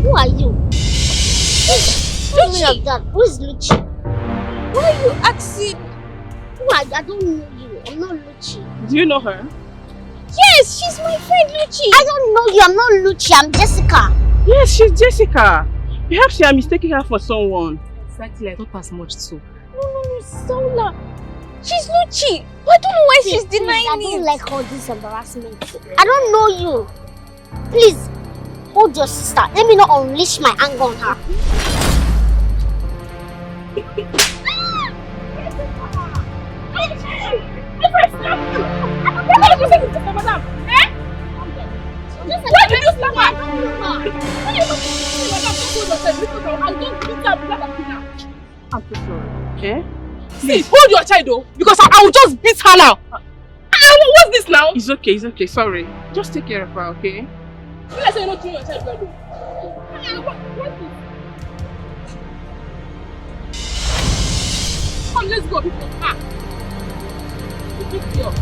Who are you? Who is Lucci? Why are you asking? Who are you? I don't know you. I'm not Lucci. Do you know her? Yes, she's my friend Lucci. I don't know you. I'm not Lucci. I'm Jessica. Yes, she's Jessica. Perhaps you are mistaking her for someone. Exactly, I thought as much too. No, Sola. She's Lucci. I don't know why she's denying me. I don't like all this embarrassment. I don't know you. Please, hold your sister. Let me not unleash my anger on her. Why did you slap her? I'm so sorry. Eh? Please hold your child though, because I will just beat her now. What's this now? It's okay, sorry. Just take care of her, okay? Let's say you're not doing your child well though. What's this? Come, let's go before her. Pick you up.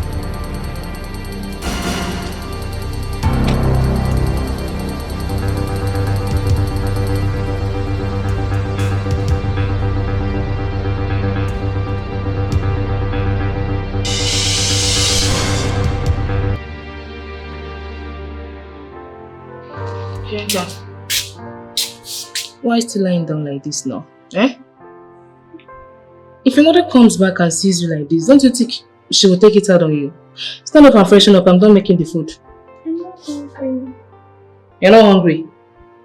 Yeah. Why are you still lying down like this now? Eh? If your mother comes back and sees you like this, don't you think she will take it out on you? Stand up and freshen up. I'm done making the food. I'm not hungry. You're not hungry?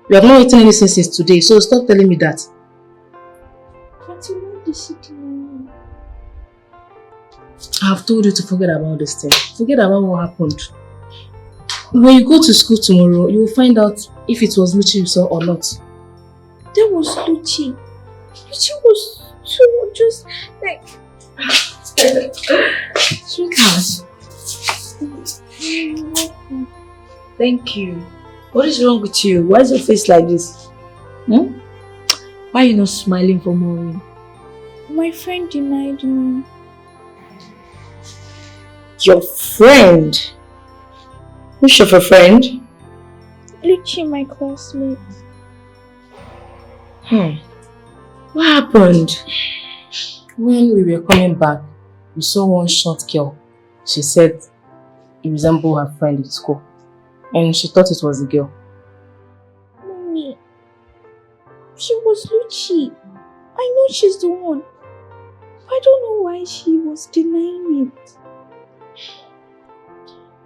You have not eaten anything since today, so stop telling me that. But you know this is me. I have told you to forget about this thing. Forget about what happened. When you go to school tomorrow, you will find out if it was Lucci you saw or not. That was Lucci. Lucci was so just like... Sweetheart. Thank you. What is wrong with you? Why is your face like this? Why are you not smiling for Maureen? My friend denied me. Your friend? Who's your friend? Lucci, my classmate. What happened? When we were coming back, we saw one short girl. She said it resembled her friend at school. And she thought it was a girl. Mommy, she was Lucci. I know she's the one. I don't know why she was denying it.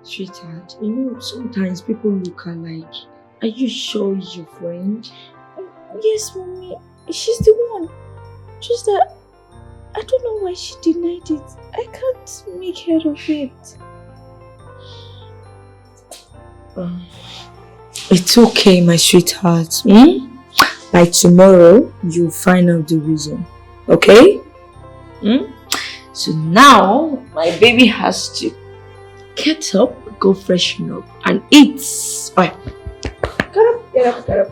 Sweetheart, you know, sometimes people look alike. Are you sure he's your friend? Yes, mommy. She's the one. Just that I don't know why she denied it. I can't make head of it. It's okay, my sweetheart. By tomorrow, you'll find out the reason. Okay? So now, my baby has to get up, go freshen up, and eat. Alright. Get up.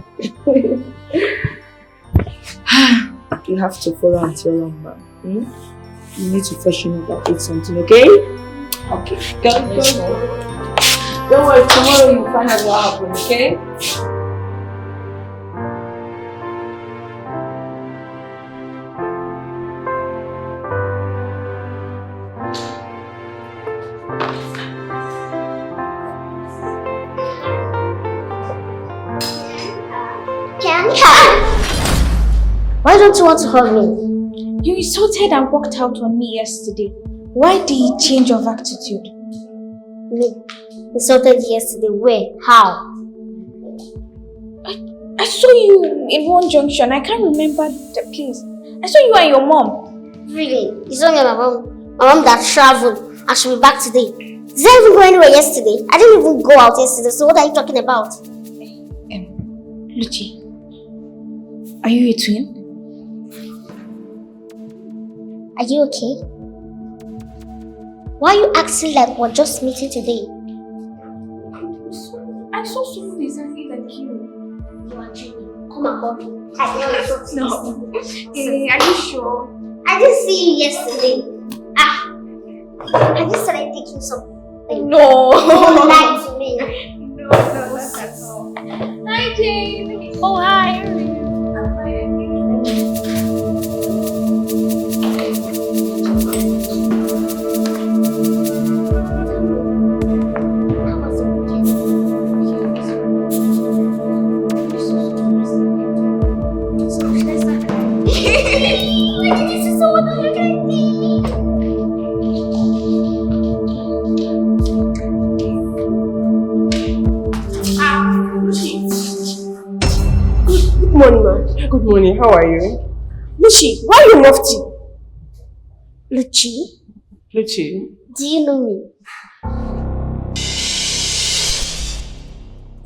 You have to follow Auntie Olamba. You need to freshen up and eat something, okay? Okay. Go. Don't worry, tomorrow you'll find out what happened, okay? Why don't you want to hug me? You insulted and walked out on me yesterday. Why the change of attitude? Me? Insulted yesterday? Where? How? I saw you in one junction. I can't remember the place. I saw you and your mom. Really? You saw me and my mom? My mom that traveled and she'll be back today. Did I even go anywhere yesterday? I didn't even go out yesterday, so what are you talking about? Luchi, are you a twin? Are you okay? Why are you acting like we're just meeting today? I saw someone exactly like you. You are dreaming. Come on, Bobby. No. Are you sure? I didn't see you yesterday. I just started taking something. No. Don't lie to me. No, not at all. Hi, Jane. Oh, hi. Good morning, how are you? Luchi, why are you mufti? Luchi, Luchi? do you know me?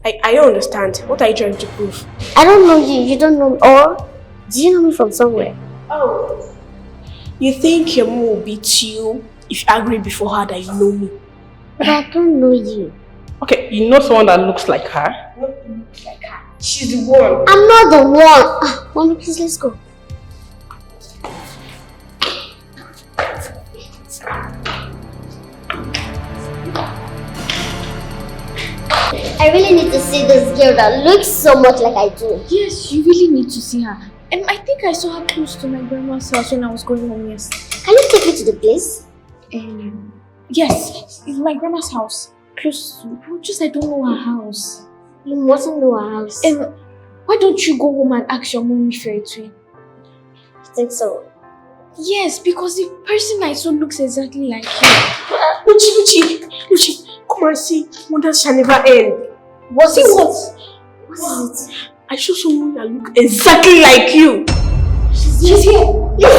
I don't understand. What are you trying to prove? I don't know you, you don't know me. Or do you know me from somewhere? Oh. You think your mom will beat you if you agree before her that you know me? But I don't know you. Okay, you know someone that looks like her? Not looks like her. She's the one. I'm not the one. Mommy, please, let's go. I really need to see this girl that looks so much like I do. Yes, you really need to see her. I think I saw her close to my grandma's house when I was going home yesterday. Can you take me to the place? Yes, it's my grandma's house. Close to, I don't know her house. You mustn't know her house. Why don't you go home and ask your mom if you're a twin? You think so? Yes, because the person I saw looks exactly like you. Luchi, come and see. Wonders shall never end. What is it? What is it? I saw someone that looks exactly like you. She's here. Yes!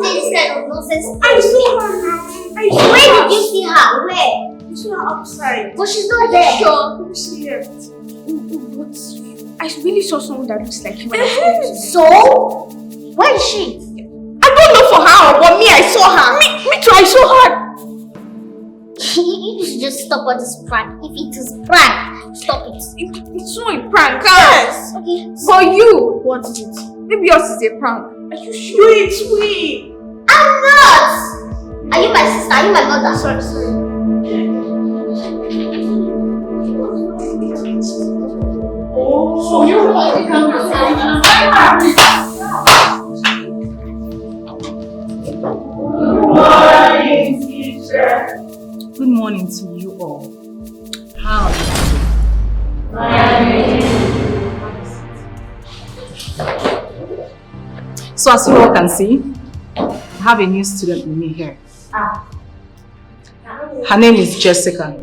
This kind of nonsense. I saw her now. Where did you see her? Where? I saw her outside. But she's not there. Sure. Let me see her. I really saw someone that looks like you. So? Where is she? I don't know for her, but me, I saw her. Me too, I saw her. You should just stop all this prank. If it is prank, stop it. It's not a prank, yes. Okay. For you, what is it? Maybe yours is a prank. Are you sure? It's me. I'm not. Are you my sister? Are you my mother? Sorry. So you're Good morning to you all. How are you? So as you all can see, I have a new student with me here. Her name is Jessica.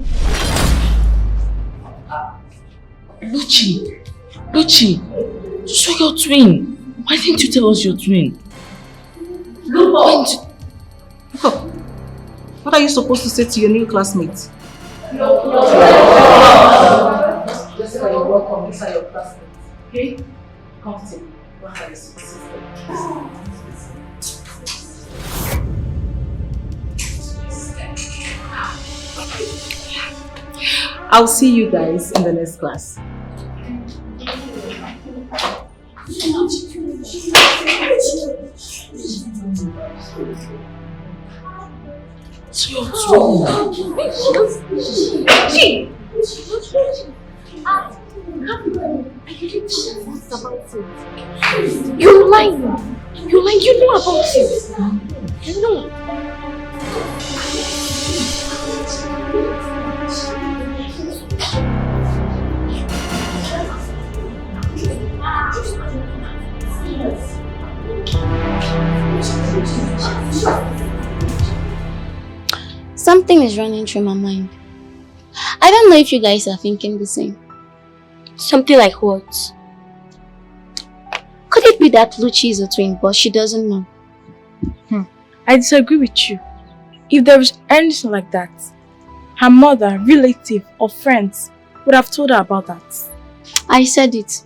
Luchi, so your twin. Why didn't you tell us your twin? Look, what are you supposed to say to your new classmates? Jessica, you're welcome inside your classmates. Okay? Comfortable. I'll see you guys in the next class. So your twin. You're lying. You're lying. You know about it. You know. Something is running through my mind. I don't know if you guys are thinking the same. Something like what? Could it be that Luchi is a twin, but she doesn't know? I disagree with you. If there is anything like that, her mother, relative, or friends would have told her about that. I said it.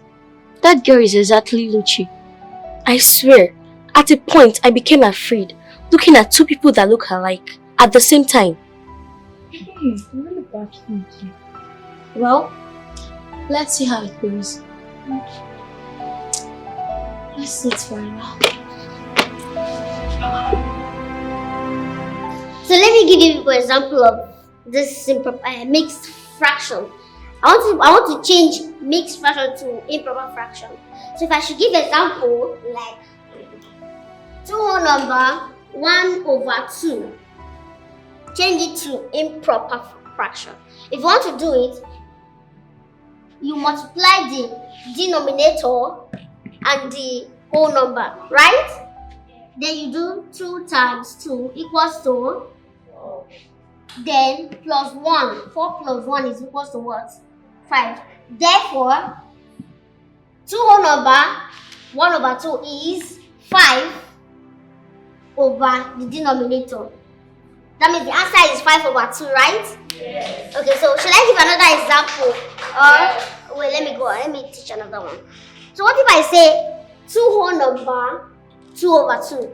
That girl is exactly Luchi. I swear, at a point I became afraid looking at two people that look alike at the same time. Really bad thing. Well, let's see how it goes. Let's sit for a while. So let me give you an example of this mixed fraction. I want to change mixed fraction to improper fraction. So if I should give an example like 2 whole number 1/2, change it to improper fraction. If you want to do it, you multiply the denominator and the whole number, right? Then you do 2 times 2 equals to, then plus 1. 4 plus 1 is equals to what? 5. Therefore, 2 whole number 1/2 is 5 over the denominator. That means the answer is 5/2, right? Yes. Okay, so should I give another example? Wait, let me teach another one. So what if I say 2 whole number 2/2?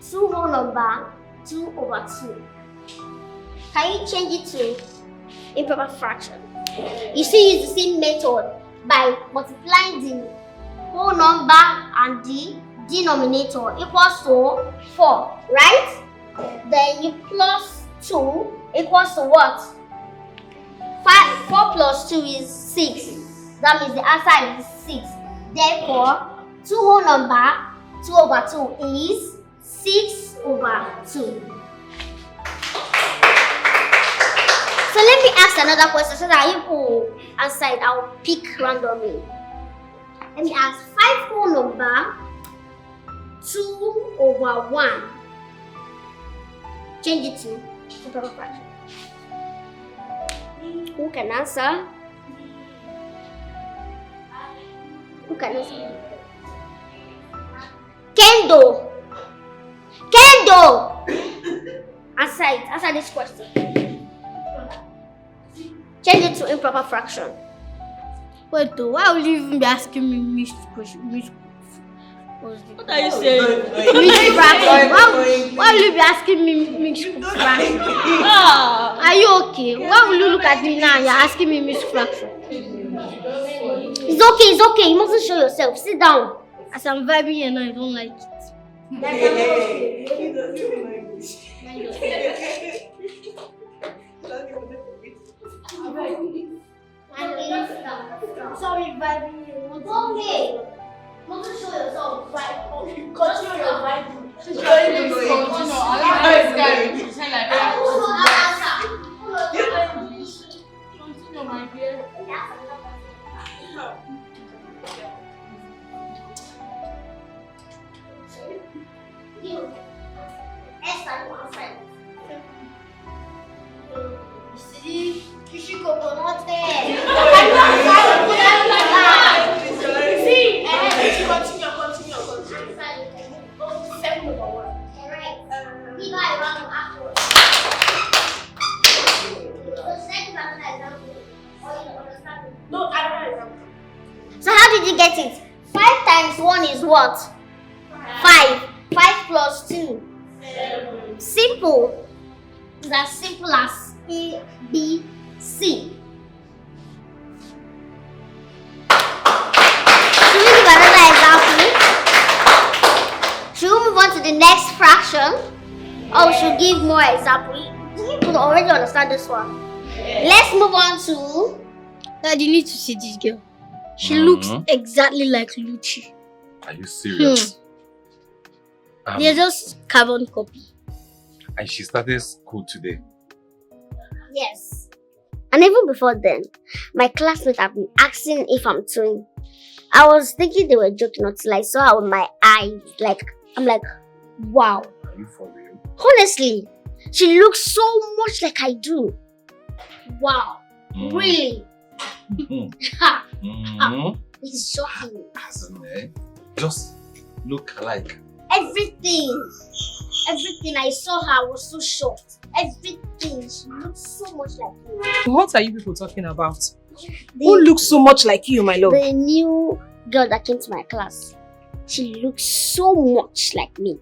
2 whole number 2/2. Can you change it to improper fraction? You still use the same method by multiplying the whole number and the denominator equals to 4, right? Then you plus 2 equals to what? 4 plus 2 is 6. That means the answer is 6. Therefore, 2 whole number 2/2 is 6/2. So let me ask another question so that you will answer it. I'll pick randomly. Let me ask 5 whole number 2/1. Change it to improper fraction. Who can answer? Who can answer? Kendo! Answer it. Answer this question. Change it to improper fraction. Wait, though, why would you even be asking me mixed question? What are you saying? Mixed fraction. Why will you be asking me mixed fraction? Are you okay? Why will you look at me now and you're asking me mixed fraction? It's okay. You mustn't show yourself. Sit down. As I'm vibing here now, I don't like it. Sorry, vibing here. It's okay. You mustn't show yourself. Continue your vibing. Continue, my dear. did you get it? 5 times 1 is what? 5. 5 plus 2. Simple. It's as simple as A, B, C. Should we give another example? Should we move on to the next fraction? Or we should give more example? You already understand this one. Let's move on to... Dad, you need to see this girl. She looks exactly like Lucci. Are you serious? They're just carbon copy. And she started school today. Yes. And even before then, my classmates have been asking if I'm twin. I was thinking they were joking until I saw her with my eyes. I'm like, wow. Are you for real? Honestly, she looks so much like I do. Wow. Really? It's shocking. Just look alike. Everything I saw her was so shocked. Everything. She looks so much like me. What are you people talking about? Who looks so much like you, my love? The new girl that came to my class. She looks so much like me.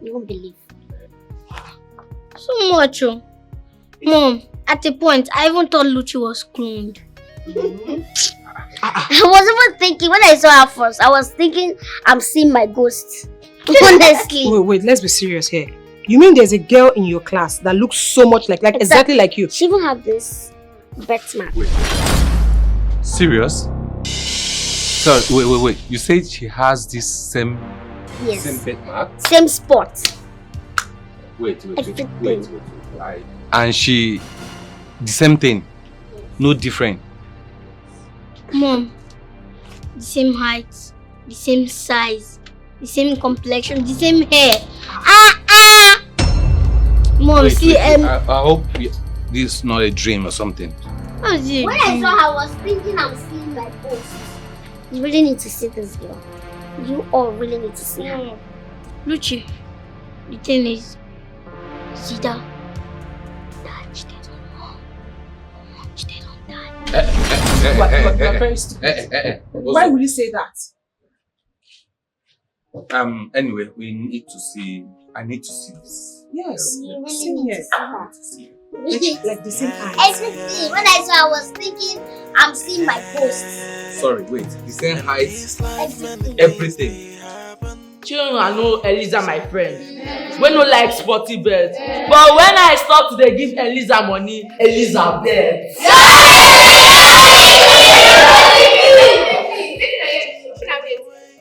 You won't believe. So much, oh. Mom, at a point, I even thought Lucci was cloned. I was even thinking, when I saw her first, I was thinking I'm seeing my ghost. Honestly. Wait, let's be serious here. You mean there's a girl in your class that looks so much like exactly like you? She even have this birthmark. Wait. Serious? Sorry, wait. You said she has this same birthmark? Same spot. Wait. And she, the same thing, no different. Mom, the same height, the same size, the same complexion, the same hair. Mom, see, I hope this is not a dream or something. When I saw her, I was thinking I'm seeing my ghost. You really need to see this girl. You all really need to see her. Lucci, the thing is, see that? Dad, she don't know. She don't die. You're very stupid. Why would you say that? Anyway, we need to see. I need to see this. Yes. You really Same need here. to see her. Like the same height. Everything. When I saw her, I was thinking I'm seeing my ghost. Sorry, wait. The same height. Everything. Everything. Children, I know Eliza, my friend. We no like sporty bets. But when I start to dey give Eliza money, Eliza bets.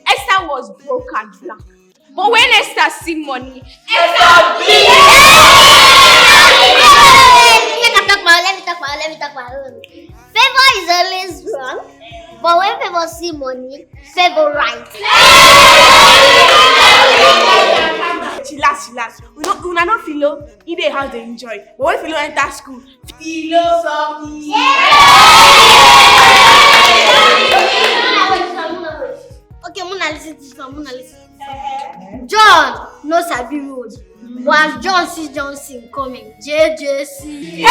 Esther was broke and black. But when Esther see money, Let me talk my own. Favor is always wrong, but when favor see money, favor right. chillax. We not feel in the house they enjoy. But when feel enter school, philosophy. Okay, Muna listen to this one. John no sabi road. But as John sees Johnson coming, JJC.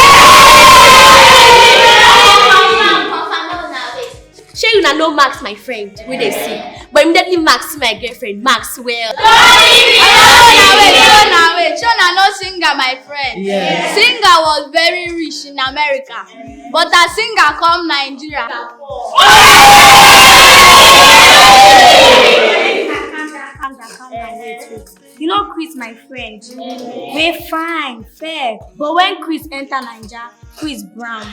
Sure, you no Max, my friend, we they see. But immediately Max, my girlfriend, Maxwell. Wait, Shona no singer, my friend. Yeah. Singer was very rich in America, but a singer come Nigeria. Calm down, wait. You know Chris, my friend. We're fine, fair. But when Chris enter Naija, Chris brown.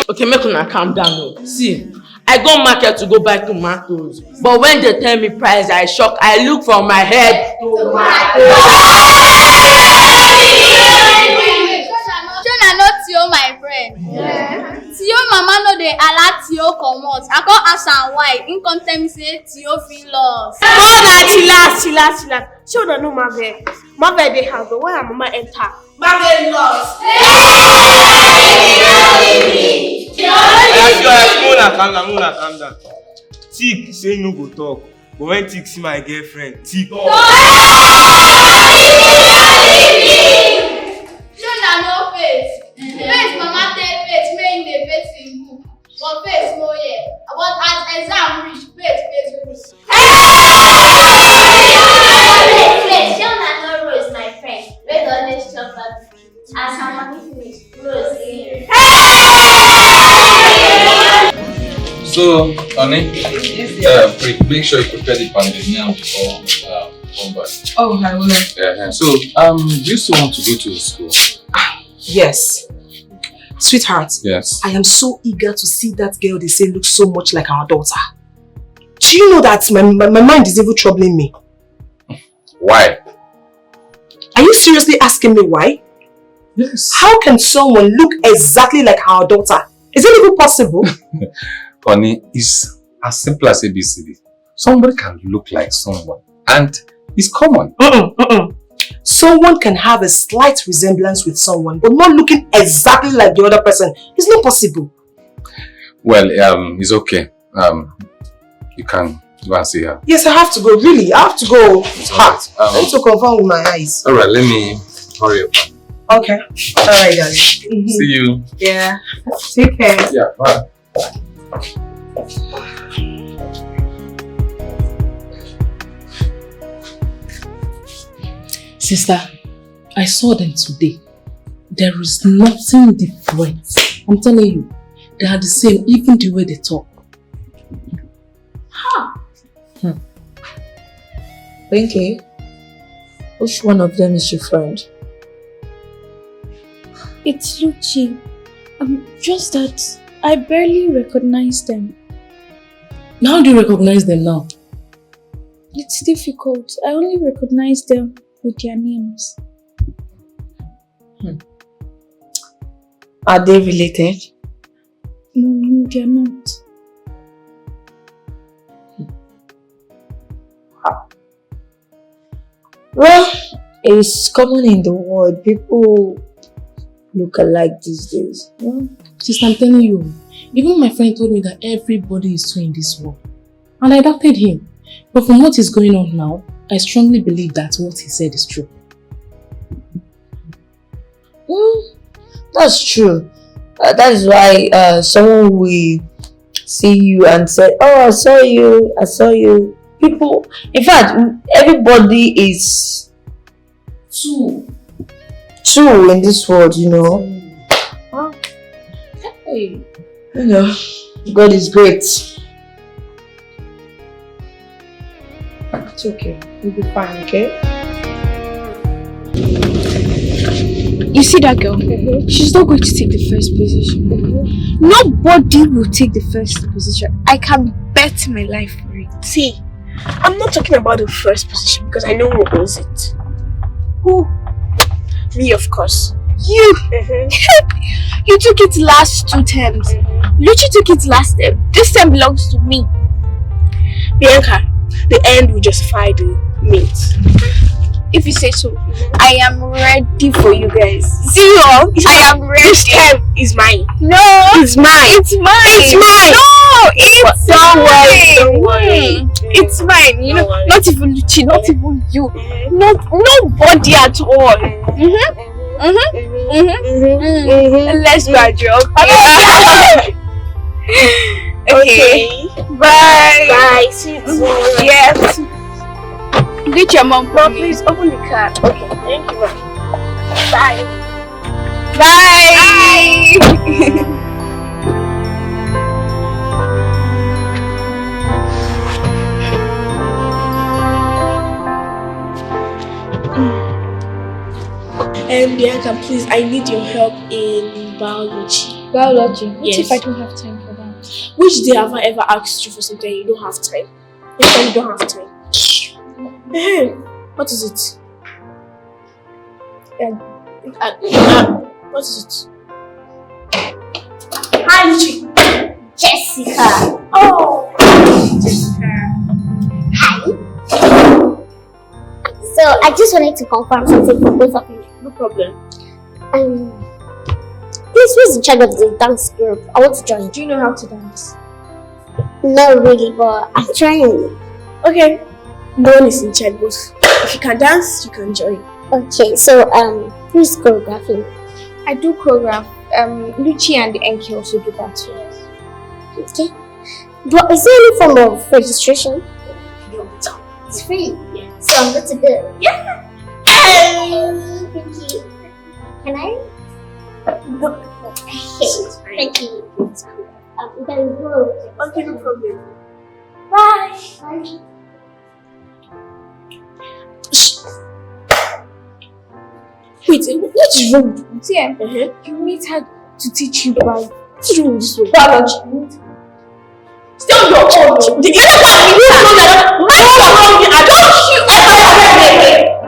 Okay, make una calm down now. See, I go market to go buy tomatoes. But when they tell me price, I shock. I look from my head to my toe. Shona no Tio, my friend. Tio mama no dey allow Tio comot. I come ask am why. Him come tell me say Tio feel lost. Oh, na chillax. Shona no Marvel. Marvel dey house, but when her mama enter, Marvel lost. Mona, calm down. Tick say no go talk, but when Tick see my girlfriend, Tick talk. Shona no face. Face mama tell face make him dey face him book. But your face no here. But as exam reach, face. Wait, Shona no Rose, my friend. Wait, always chop up. As someone finish, Rose here. So, honey, make sure you prepare the pounded now before come back. Oh, I will. So, do you still want to go to the school? Yes. Sweetheart. Yes. I am so eager to see that girl they say looks so much like our daughter. Do you know that my mind is even troubling me? Why? Are you seriously asking me why? Yes. How can someone look exactly like our daughter? Is it even possible? Honey, it's as simple as ABCD. Somebody can look like someone and it's common. Someone can have a slight resemblance with someone but not looking exactly like the other person. It's not possible. Well, it's okay. You can go and see her. Yes, I have to go. Really, I have to go. I need to confirm with my eyes. Alright, let me hurry up. Okay. Alright, darling. See you. Yeah. Take care. Yeah, bye. Sister, I saw them today. There is nothing different. I'm telling you, they are the same, even the way they talk. Okay. Which one of them is your friend? It's Lucci. Just that I barely recognize them. How do you recognize them now? It's difficult. I only recognize them with their names. Are they related? No, they're not. Well, it's common in the world. People look alike these days. Yeah. Sister, I'm telling you, even my friend told me that everybody is so in this world. And I doubted him. But from what is going on now, I strongly believe that what he said is true. That's true. That is why someone will see you and say, oh, I saw you. People, in fact, everybody is true in this world, you know. Hey. You know, God is great. It's okay. You'll be fine, okay? You see that girl? She's not going to take the first position. Nobody will take the first position. I can bet my life for it. See, I'm not talking about the first position because I know who owns it. Who? Me, of course. You! You took it last 2 terms. Lucci took it last term. This term belongs to me. Bianca, the end will justify the means. If you say so, I am ready for you guys. See you all. I am ready. This time is mine. No, it's mine. It's mine. It's mine. No, it's Don't worry. It's mine. You know, not even Lucci, not even you, nobody at all. Let's go, jog. Okay. Bye. Bye. See you tomorrow. Yes. Get your mom. Mom, please open the car. Okay. Thank you. Bye. Bye. Bianca, please, I need your help in biology. Biology? What Yes. if I don't have time for that? Which day have I ever asked you for something you don't have time? You don't have time. What is it? What is it? Hi, Jessica. Oh, Jessica. Hi. So I just wanted to confirm something for both of you. no problem. This was in charge of the dance group. I want to join. Do you know how to dance? Not really, but I'm trying. Okay. No one is in charge, but if you can dance, you can join. Okay, so who's choreographing? I do choreograph. Lucci and the Enki also do that too. Okay. But is there any form of registration? It's free. Yeah. So I'm good to go. Yeah. Hey, thank you. Can I? No. Thank you. You can go. Okay, no problem. Bye. Bye. Wait, what is wrong with you? Yeah. You need her to teach you by. What's wrong with this one? Biology. Stay on your own. The other one, you know that my own, I don't shoot everybody.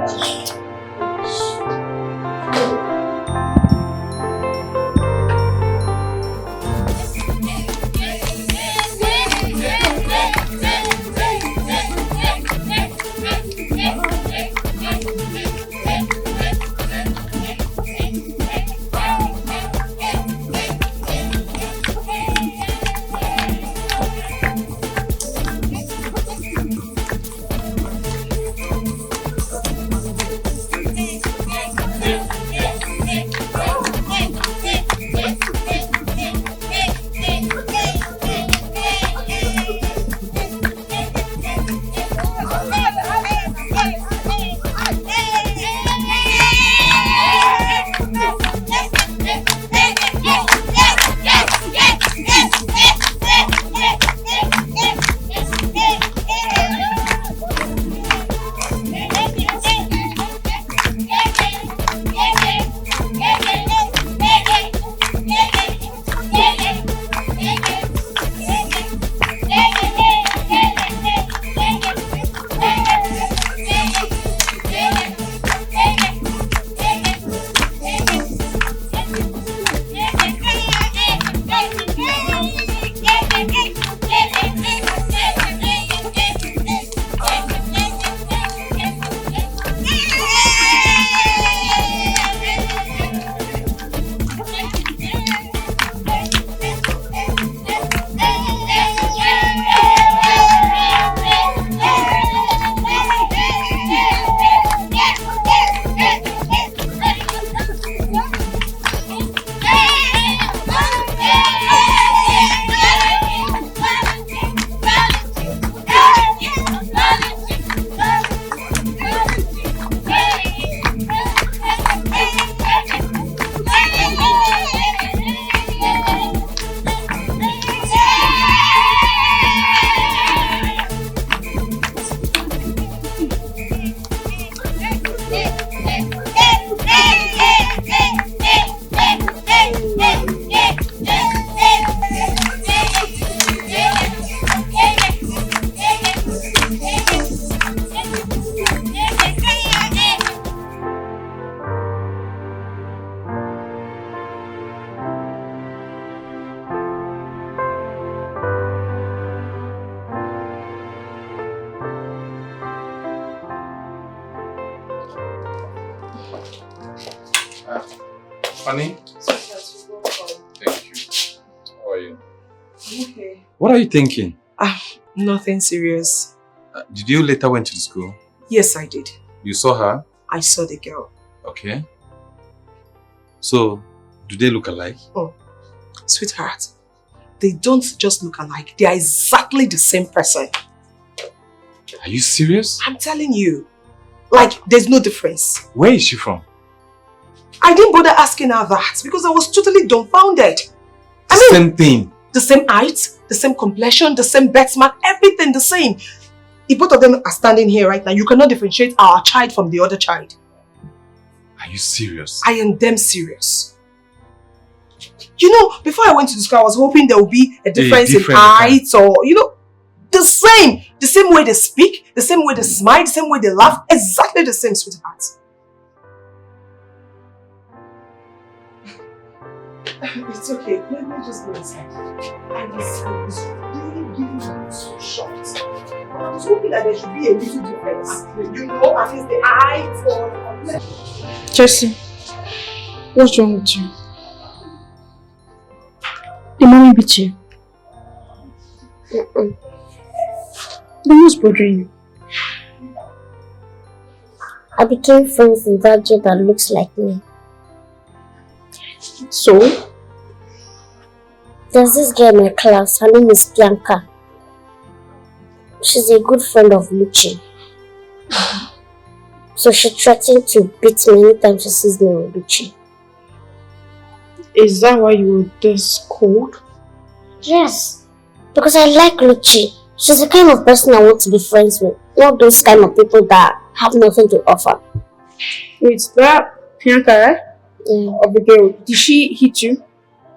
Honey? Thank you. How are you? Okay. What are you thinking? Nothing serious. Did you later went to the school? Yes, I did. You saw her? I saw the girl. Okay. So, do they look alike? Oh, sweetheart. They don't just look alike. They are exactly the same person. Are you serious? I'm telling you. Like, there's no difference. Where is she from? I didn't bother asking her that because I was totally dumbfounded. Same thing. The same height, the same complexion, the same birthmark, everything the same. If both of them are standing here right now, you cannot differentiate our child from the other child. Are you serious? I am damn serious. You know, before I went to the school, I was hoping there would be a difference in height or, you know, the same. The same way they speak, the same way they smile, the same way they laugh, exactly the same, sweetheart. It's okay. Let me just go inside. I was really giving you so short. I was hoping that there should be a little difference. You know, at least the eyes or... Jesse, what's wrong with you? The mommy beat you? Then what's bothering you? I became friends with that girl that looks like me. So? There's this girl in my class, her name is Bianca. She's a good friend of Luchi. So she threatened to beat me anytime she sees me with Luchi. Is that why you were this cold? Yes, because I like Luchi. She's the kind of person I want to be friends with. Not those kind of people that have nothing to offer. Wait, that Bianca, right? Yeah. Of the girl, did she hit you?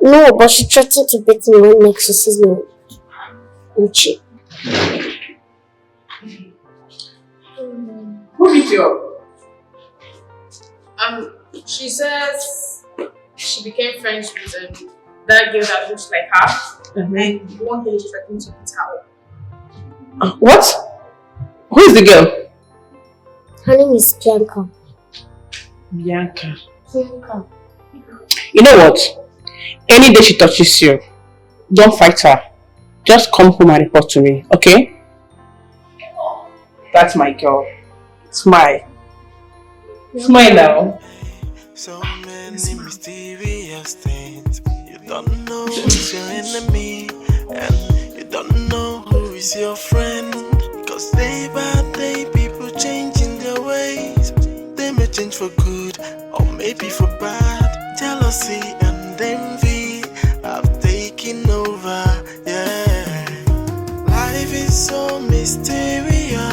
No, but she threatened to beat me when next she sees me with Luchi. Who beat you up? She says she became friends with that girl that looks like her. And one day she threatened to beat her up. What? Who is the girl? Her name is Bianca. Bianca. Bianca. You know what? Any day she touches you, don't fight her. Just come home and report to me, okay? That's my girl. Smile. Smile now. So many mysterious things. You don't know who's your enemy, and you don't know who is your friend. Cause day by day people changing their ways. They may change for good, or maybe for bad. Jealousy and envy have taken over, yeah. Life is so mysterious,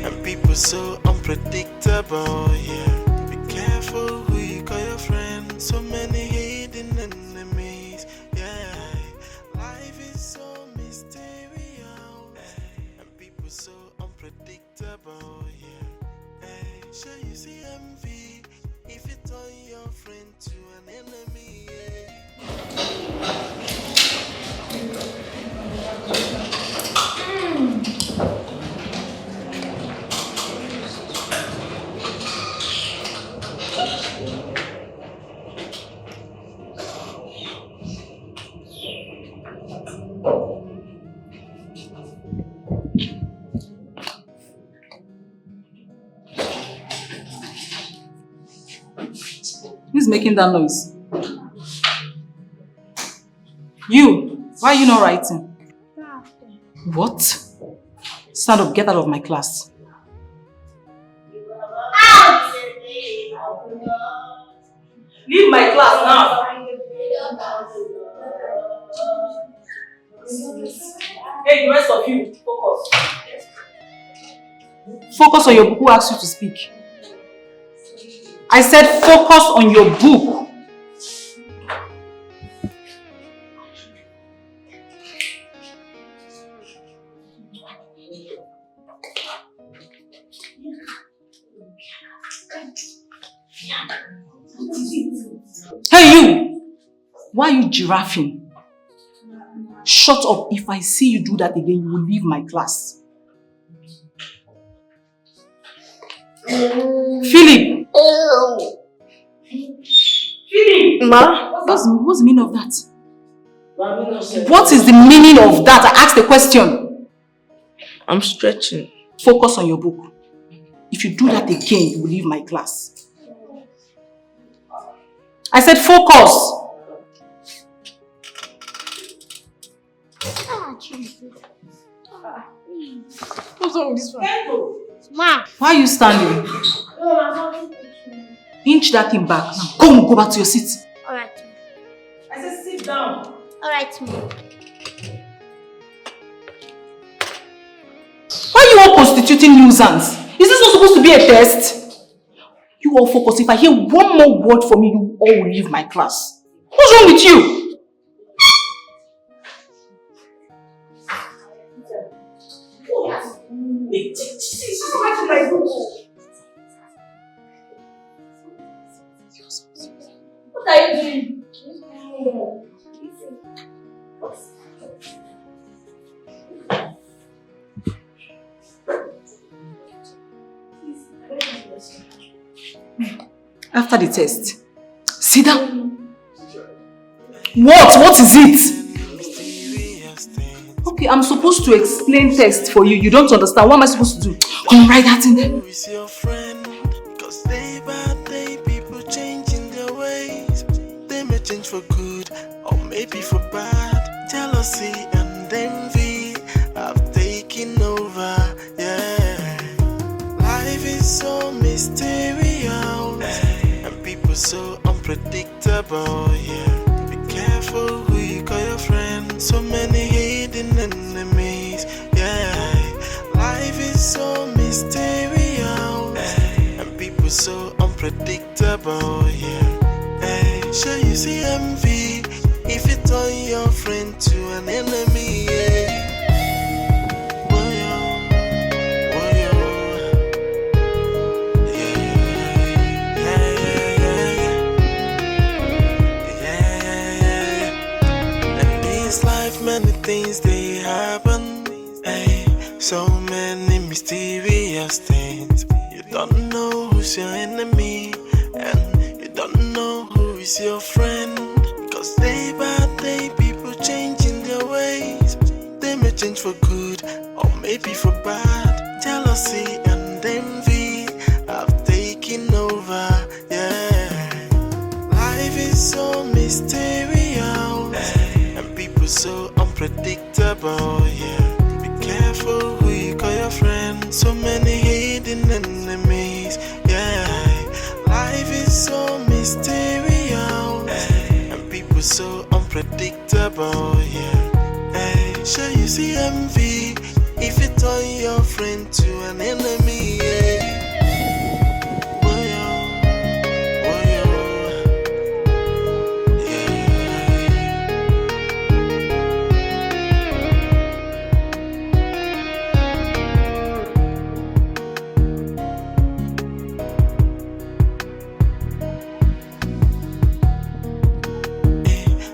and people so unpredictable, yeah. Be careful who you call your friend. So many hidden enemies, yeah. Life is so mysterious, and people so unpredictable, yeah. Hey, sure you see envy if you turn your friend to an enemy, yeah. Who's making that noise? You! Why are you not writing? What? Stand up, get out of my class. Leave my class now! Hey, the rest of you, focus. Focus on your book. Who asked you to speak? I said focus on your book. Hey you! Why are you giraffing? Shut up. If I see you do that again, you will leave my class. Philip! Philip! Ma? What's the meaning of that? What is the meaning of that? I asked the question. I'm stretching. Focus on your book. If you do that again, you will leave my class. I said focus. What's wrong with this one? Ma! Why are you standing? Inch that thing back. Now go back to your seat. Alright. I said sit down. Alright, Ma. Why are you all constituting nuisance? Is this not supposed to be a test? You all focus. If I hear one more word from you, you all will leave my class. What's wrong with you? What are you doing? After the test, sit down. What is it? Okay, I'm supposed to explain test for you. You don't understand. What am I supposed to do? Come write that in there. Cause day by day people changing their ways. They may change for good, or maybe maybe for bad. Jealousy and envy have taken over, yeah. Life is so mysterious, and people so unpredictable, yeah. Be careful who you call your friend, so many hidden enemies, yeah. Life is so mysterious, and people so unpredictable, yeah. Hey, sure you see envy if you turn your friend to an enemy, yeah. Many things they happen, hey, so many mysterious things. You don't know who's your enemy, and you don't know who is your friend. Cause day by day people changing their ways. They may change for good, or maybe for bad. Jealousy and envy have taken over, yeah. Life is so mysterious, so unpredictable, yeah. Be careful who you call your friend, so many hidden enemies, yeah. Life is so mysterious, and people so unpredictable, yeah. Hey, sure you see envy if you turn your friend to an enemy, yeah.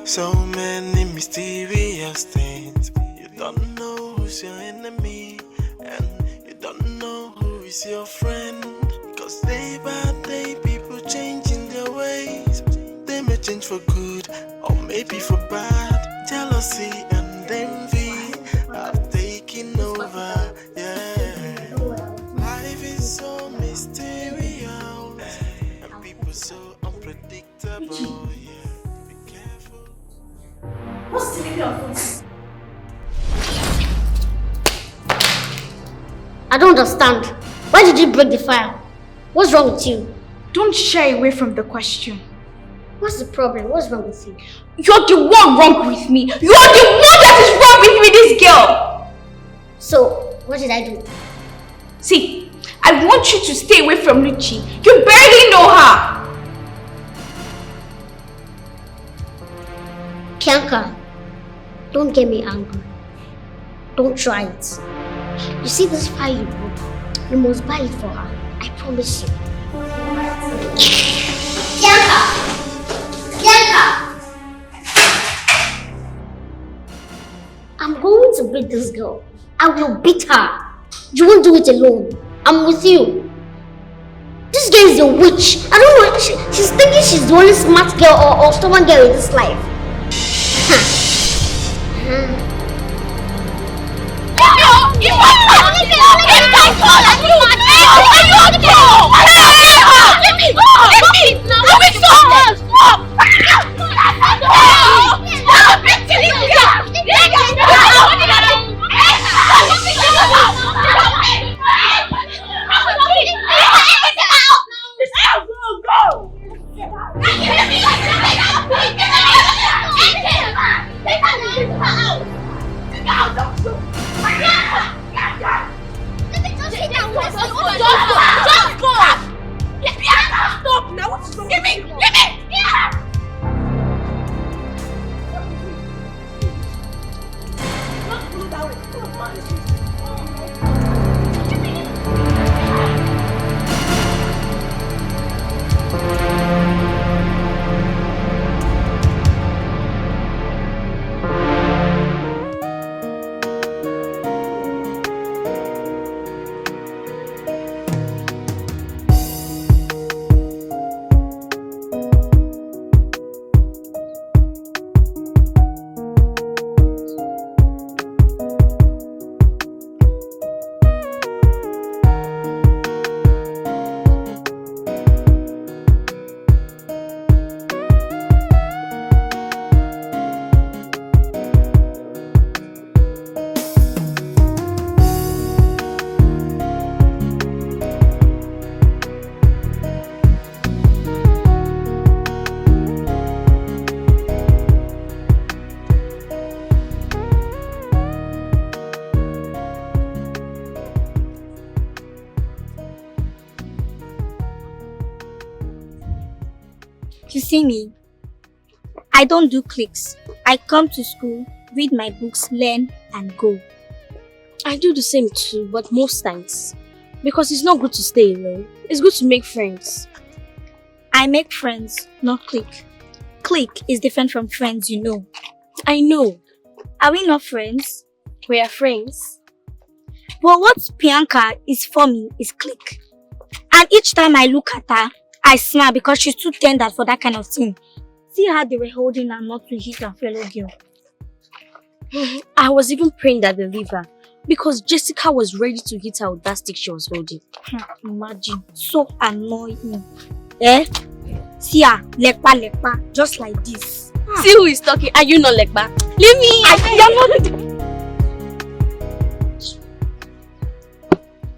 So many mysterious things. You don't know who's your enemy, and you don't know who is your friend. Cause day by day people changing their ways. They may change for good, or maybe for bad. Jealousy and envy have taken over, yeah. Life is so mysterious, and people so unpredictable, yeah. What's the meaning of this? I don't understand. Why did you break the fire? What's wrong with you? Don't shy away from the question. What's the problem? What's wrong with you? You're the one wrong with me. You're the one that is wrong with this girl. So, what did I do? See, I want you to stay away from Luchi. You barely know her. Kianka, don't get me angry. Don't try it. You see this fire you broke? You must buy it for her. I promise you. Kianka! Kianka! I'm going to beat this girl. I will beat her. You won't do it alone. I'm with you. This girl is a witch. I don't know. She's thinking she's the only smart girl or stubborn girl in this life. You see me? I don't do cliques. I come to school, read my books, learn, and go. I do the same too, but most times. Because it's not good to stay alone. It's good to make friends. I make friends, not clique. Clique is different from friends, you know. I know. Are we not friends? We are friends. But what Bianca is for me is clique. And each time I look at her, I smile because she's too tender for that kind of thing. See how they were holding her not to hit her fellow girl. I was even praying that they leave her. Because Jessica was ready to hit her with that stick she was holding. Imagine. So annoying. Eh? See her, lekpa, just like this. See who is talking and you not lekpa. Leave me!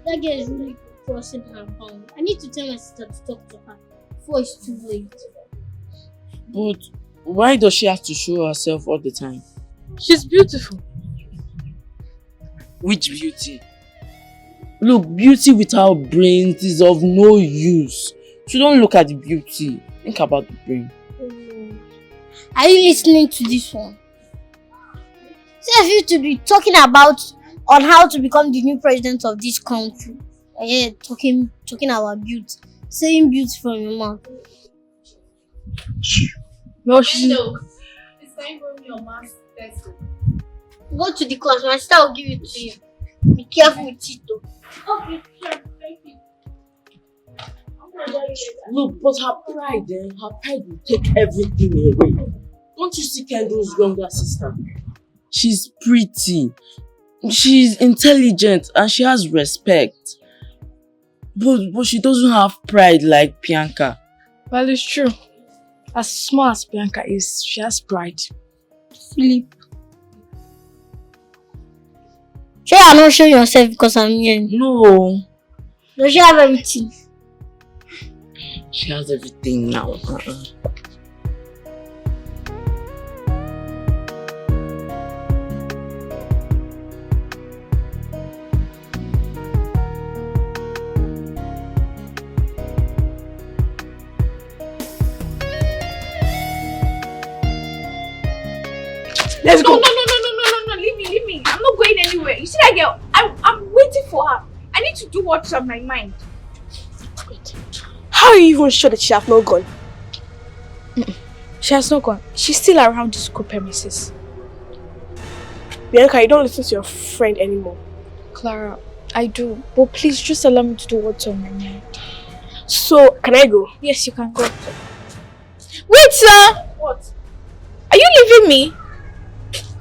That girl is really crossing her bound. I need to tell my sister to talk to her before it's too late. But why does she have to show herself all the time? She's beautiful. Which beauty? Look, beauty without brains is of no use. So don't look at the beauty. Think about the brain. Are you listening to this one? Say you to be talking about on how to become the new president of this country. Yeah, talking about beauty. Saying beauty from your mouth. No, she's It's time for me on mass test. Go to the class, my sister will give it to you. Be careful with it though. Okay, sure. Thank you. Look, but her pride will take everything away. Don't you see Kendall's younger sister? She's pretty, she's intelligent, and she has respect. But she doesn't have pride like Bianca. Well, it's true. As small as Bianca is, she has pride. Philip. Sure, I'm not showing yourself because I'm here. No. Does she have everything? She has everything now. Let's go. No. Leave me. I'm not going anywhere. You see that girl? I'm waiting for her. I need to do what's on my mind. Wait. How are you even sure that she has not gone? She has not gone. She's still around the school premises. Bianca, you don't listen to your friend anymore. Clara, I do. But please just allow me to do what's on my mind. So, can I go? Yes, you can go. Wait, sir! What? Are you leaving me?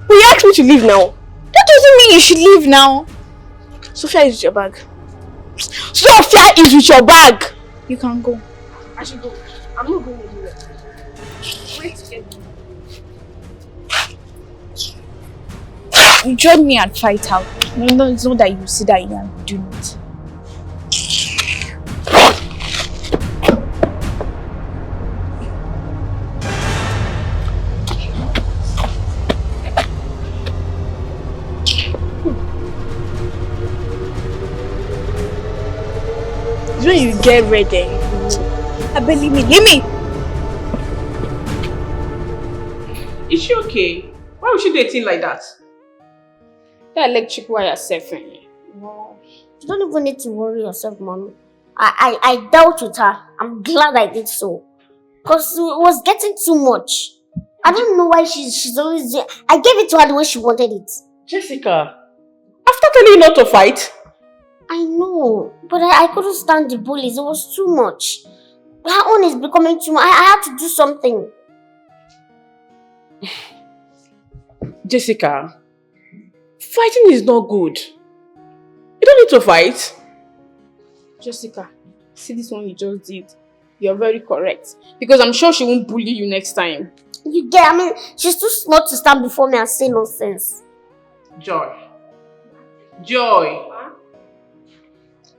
Well, you asked me to leave now. That doesn't mean you should leave now. Sophia is with your bag. Sophia is with your bag! You can go. I should go. I'm not going anywhere. Wait to get me. You join me and fight out. No, it's not that you sit there and do it. When you get ready, I believe me. Leave me! Is she okay? Why would she do a thing like that? That electric wire surfing. No. You don't even need to worry yourself, Mommy. I dealt with her. I'm glad I did so. Because it was getting too much. I don't know why she's always... I gave it to her the way she wanted it. Jessica, after telling you not to fight? I know, but I couldn't stand the bullies. It was too much. Her own is becoming too much. I had to do something. Jessica, fighting is not good. You don't need to fight. Jessica, see this one you just did. You're very correct. Because I'm sure she won't bully you next time. You get, I mean, she's too smart to stand before me and say nonsense. Joy.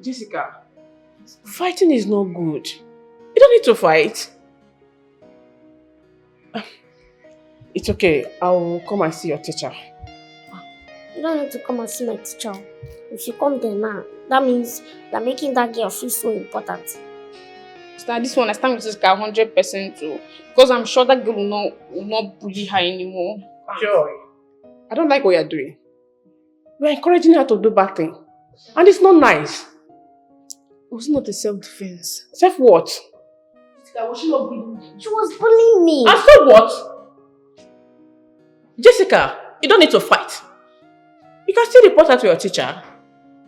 Jessica, fighting is not good. You don't need to fight. It's okay. I'll come and see your teacher. You don't need to come and see my teacher. If you come there now, that means you're making that girl feel so important. Sister, this one I stand with Jessica 100% too. Because I'm sure that girl will not bully her anymore. Joy. I don't like what you're doing. You're encouraging her to do bad thing. And it's not nice. It was not a self-defense. Self what? Was she not bullying you? She was bullying me. And so what? Jessica, you don't need to fight. You can still report her to your teacher.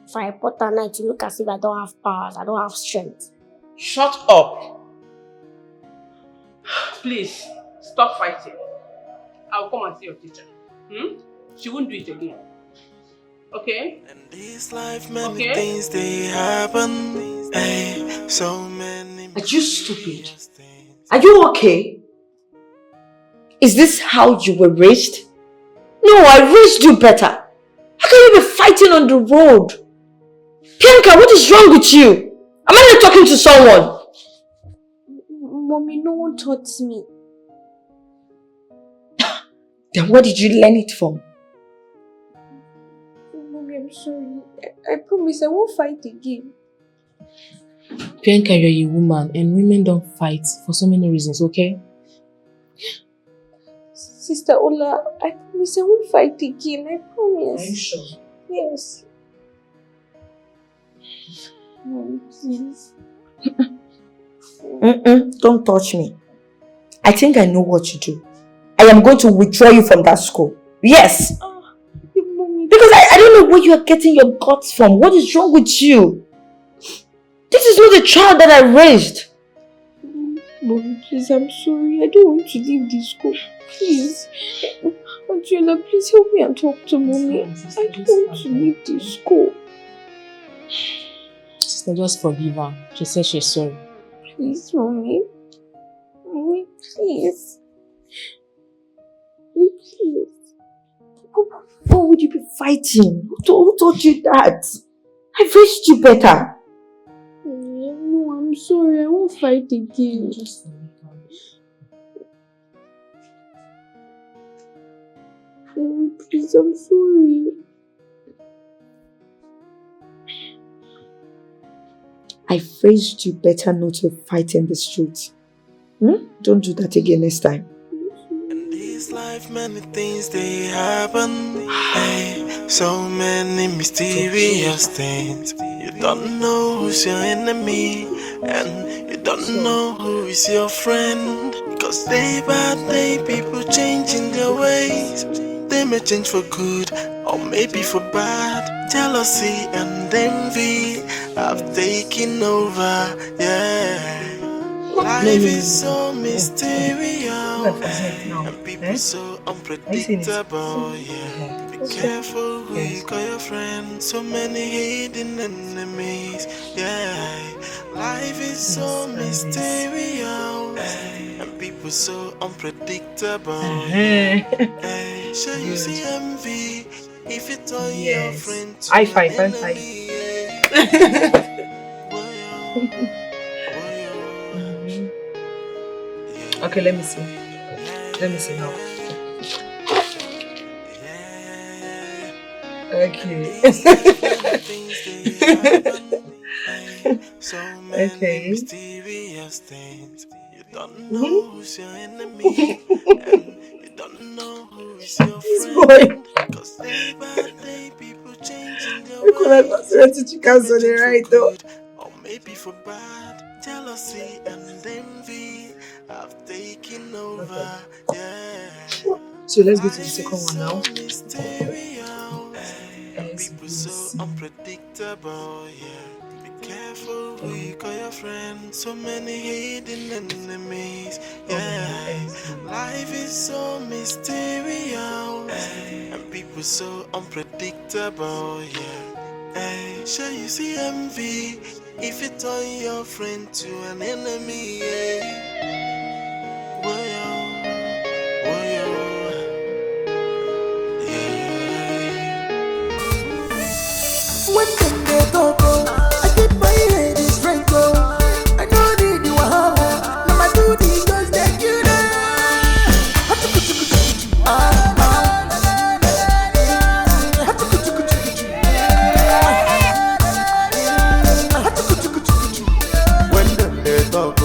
If I report her now, to look as if I don't have powers, I don't have strength. Shut up. Please, stop fighting. I'll come and see your teacher. She won't do it again. Okay? In this life, many things they happen. Hey, so many. Are you stupid? Are you okay? Is this how you were raised? No, I raised you better. How can you be fighting on the road? Bianca, what is wrong with you? Am I not talking to someone? Mommy, no one taught me. Then where did you learn it from? Mommy, I'm sorry. I promise I won't fight again. Bianca, you're a woman and women don't fight for so many reasons, okay? Sister Ola, I promise I won't fight again. I promise. Are you sure? Yes. Mommy, please. Don't touch me. I think I know what to do. I am going to withdraw you from that school. Yes. Because I don't know where you are getting your guts from. What is wrong with you? This is not the child that I raised. Mommy, please, I'm sorry. I don't want to leave this school. Please. Angela, please help me and talk to Mommy. I don't want to leave this school. Sister, just forgive her. She said she's sorry. Please, Mommy. Mommy, please. Please. Why would you be fighting? Who taught you that? I raised you better. No, I'm sorry. I won't fight again. Mommy, please, I'm sorry. I raised you better not to fight in the street. Don't do that again next time. In this life, many things they happen. Hey, so many mysterious things. You don't know who's your enemy, and you don't know who is your friend. Cause day by day, people changing their ways. They may change for good, or maybe for bad. Jealousy and envy have taken over, yeah. Life is so mysterious, and people so unpredictable, yeah. Be careful who you call your friend. So many hidden enemies, yeah. Life is so mysterious, and people so unpredictable. Hey, shall you see envy if you turn your friend to high five, high enemy? Okay, let me see. Let me see now. Okay. Okay. Mysterious things. You don't know who's your enemy, and you don't know who is your friend. Cause day by day people changing their ways. Or maybe for bad, jealousy and envy have taken over, yeah. So let's go to the second one now. And people so unpredictable, yeah. Be careful who you call your friend. So many hidden enemies, yeah. Life is so mysterious, and people so unpredictable, yeah. Hey, shall you see envy if you turn your friend to an enemy, yeah. When them they go, I keep my head is right go. I don't need you now my duty goes that you When them they talk,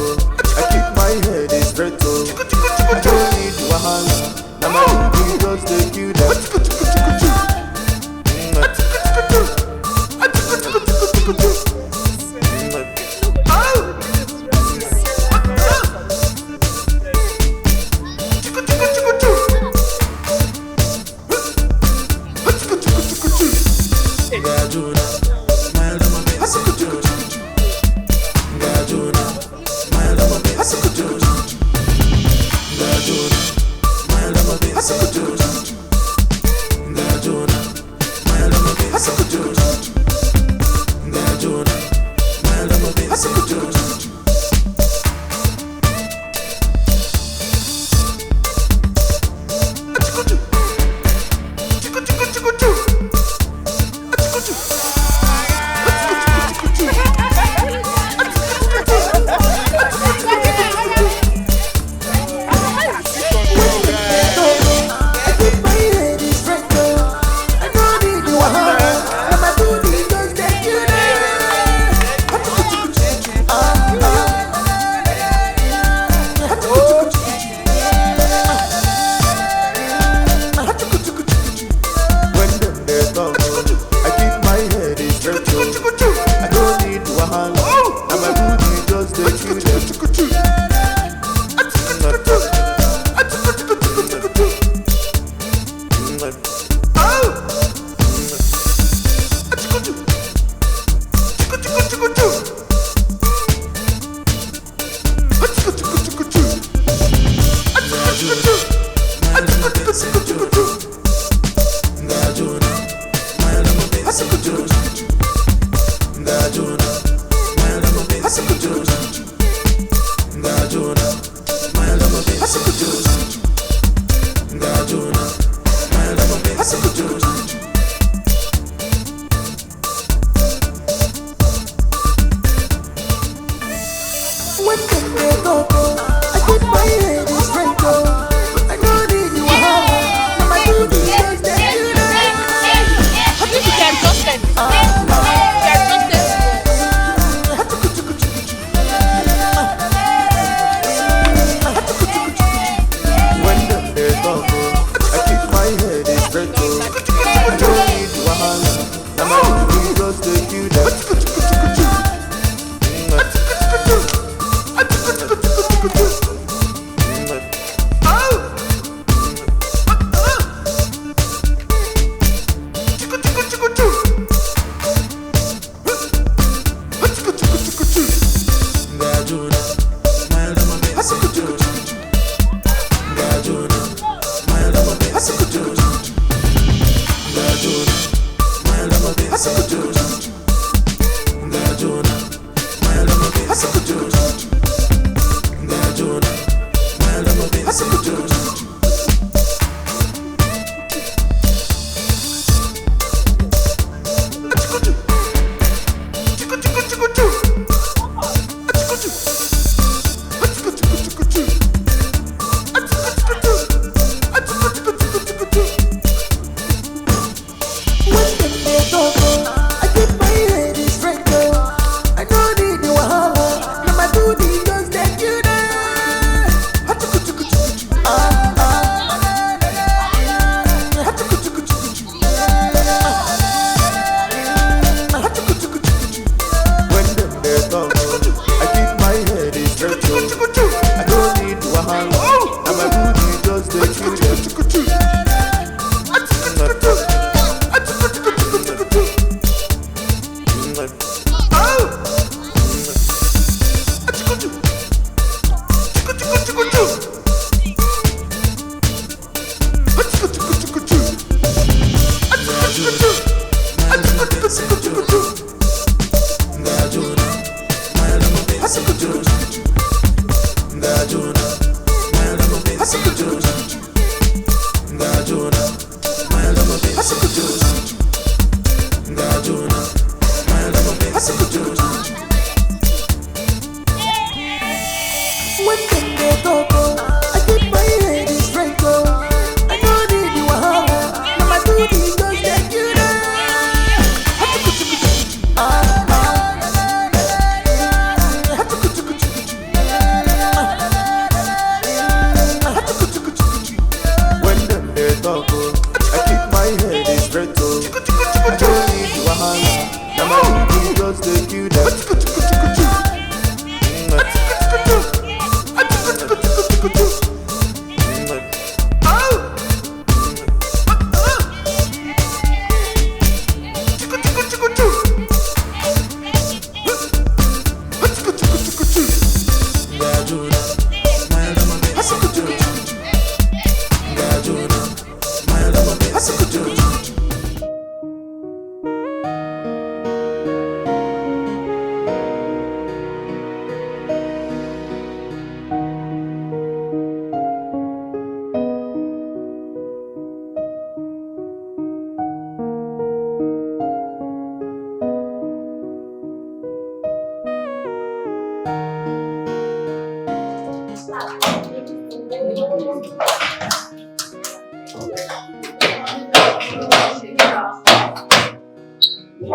Good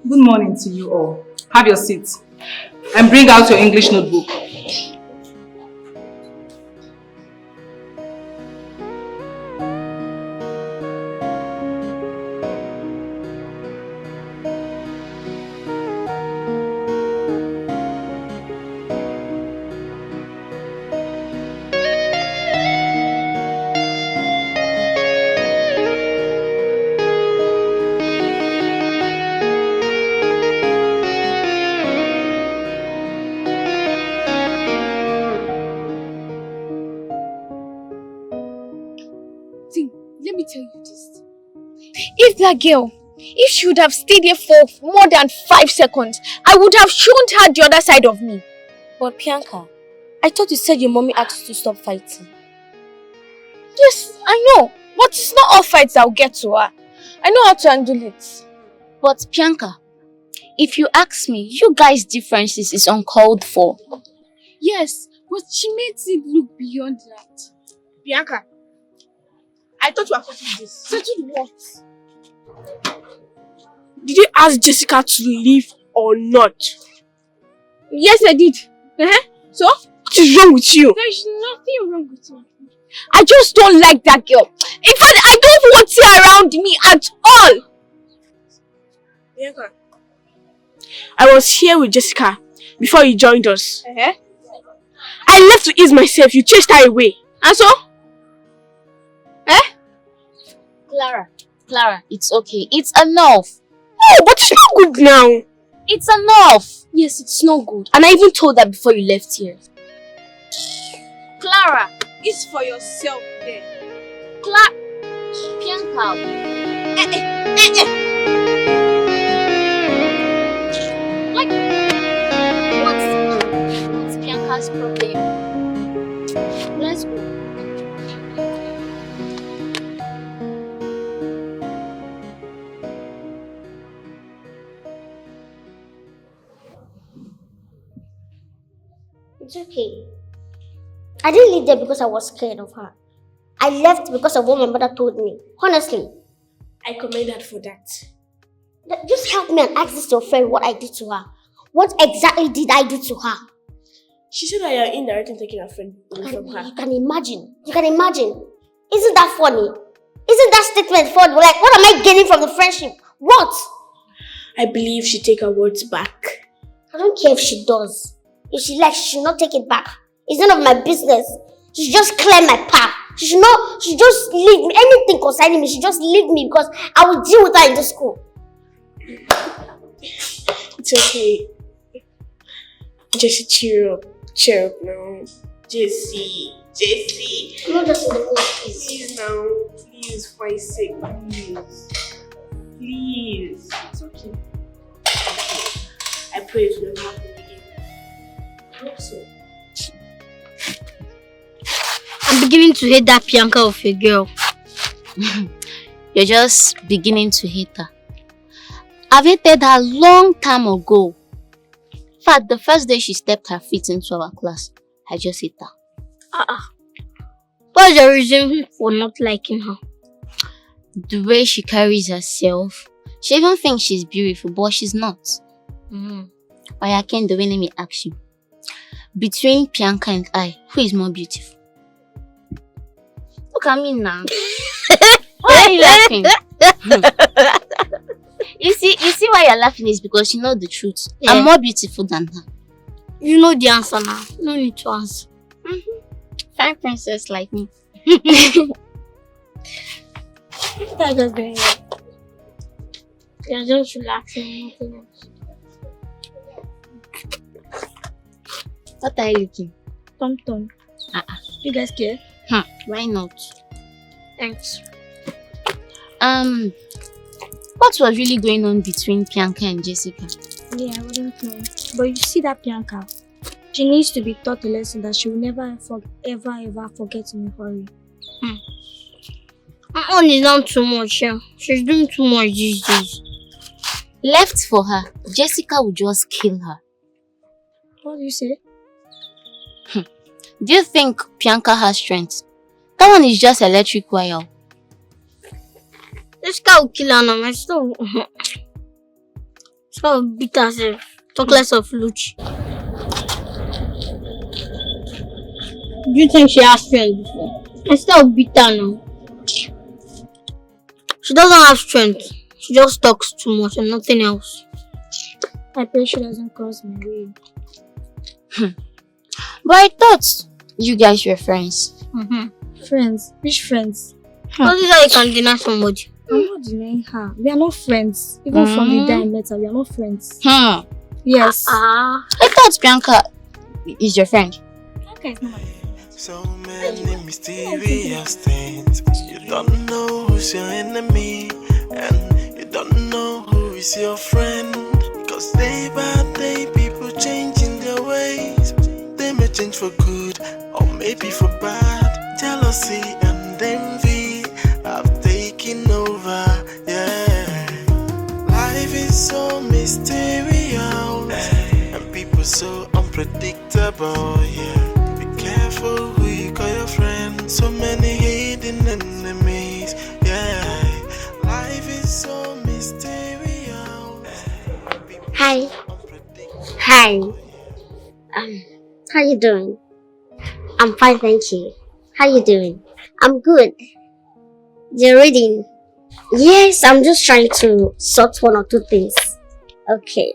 morning to you all. Have your seats. And bring out your English notebook. Let me tell you this. If that girl, if she would have stayed here for more than 5 seconds, I would have shown her the other side of me. But Bianca, I thought you said your mommy asked you to stop fighting. Yes, I know. But it's not all fights that will get to her. I know how to handle it. But Bianca, if you ask me, you guys' differences is uncalled for. Yes, but she made it look beyond that. Bianca, I thought you were cutting this. Settled what? Did you ask Jessica to leave or not? Yes, I did. So? What is wrong with you? There is nothing wrong with me. I just don't like that girl. In fact, I don't want her around me at all. Bianca, I was here with Jessica before you joined us. I left to ease myself. You chased her away. And so? Clara, it's okay. It's enough. Oh, but it's not good now. It's enough. Yes, it's not good. And I even told her before you left here. Clara, it's for yourself there. Bianca. Like, what's Bianca's problem? Let's go. It's okay. I didn't leave there because I was scared of her. I left because of what my mother told me. Honestly. I commend her for that. Just help me and ask this to your friend what I did to her. What exactly did I do to her? She said that you are indirectly taking her friend away from her. You can imagine. Isn't that funny? Isn't that statement funny? Like, what am I gaining from the friendship? What? I believe she take her words back. I don't care if she does. If she likes, she should not take it back. It's none of my business. She should just clear my path. She should just leave me. Anything concerning me, she just leave me because I will deal with her in the school. It's okay. Jessie, cheer up now. Jessie. I'm not just in the mood, Please now. Please, for his sake, please. It's okay. I pray it will not happen again. I hope so. I'm beginning to hate that Bianca of a girl. You're just beginning to hate her. I've hated her long time ago. In fact, the first day she stepped her feet into our class, I just hate her. What's the reason for not liking her? The way she carries herself. She even thinks she's beautiful, but she's not. Oyakendo, let me ask you. Between Bianca and I, who is more beautiful? Look at me now. Why are you laughing? You see why you're laughing is because you know the truth. Yeah. I'm more beautiful than her. You know the answer now. No need to answer. Fine princess like me. I just doing it. You're just relaxing, nothing else. What are you looking? Tom. You guys care? Why not? Thanks. What was really going on between Bianca and Jessica? Yeah, I wouldn't know. But you see that Bianca, she needs to be taught a lesson that she will never ever forget in a hurry. Her own is not too much, yeah. She's doing too much these days. Left for her, Jessica would just kill her. What do you say? Do you think Bianca has strength? That one is just electric wire. This guy will kill her now. So beat herself. Talk less of Luch. Do you think she has strength before? I still beat her now. She doesn't have strength. She just talks too much and nothing else. I pray she doesn't cross my way. But I thought you guys were friends. Friends? Which friends? How is how you can deny somebody? I'm not denying her. We are not friends. Even from the day I met her, we are not friends. Yes. I thought Bianca is your friend. Bianca is not my friend. So many mysterious things. You don't know who's your enemy, and you don't know who is your friend. Cause day by day people changing their ways. They may change for good or maybe for bad. Jealousy and envy have taken over, yeah. Life is so mysterious, and people so unpredictable, yeah. Be careful who you call your friend. So many hidden enemies, yeah. Life is so mysterious. Hi. Hi. How you doing? I'm fine, thank you. How you doing? I'm good. You're reading? Yes, I'm just trying to sort one or two things. Okay.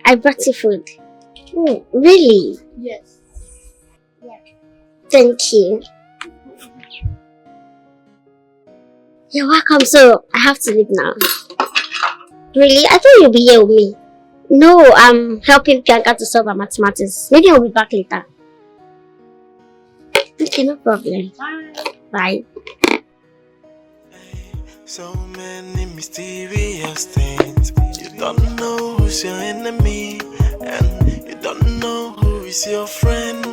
I brought you food. Oh, really? Yes. Thank you. You're welcome. So, I have to leave now. Really? I thought you'd be here with me. No, I'm helping Bianca to solve her mathematics. Maybe I'll be back later. Okay, no problem. Bye. So many mysterious things. You don't know who's your enemy, and you don't know who is your friend.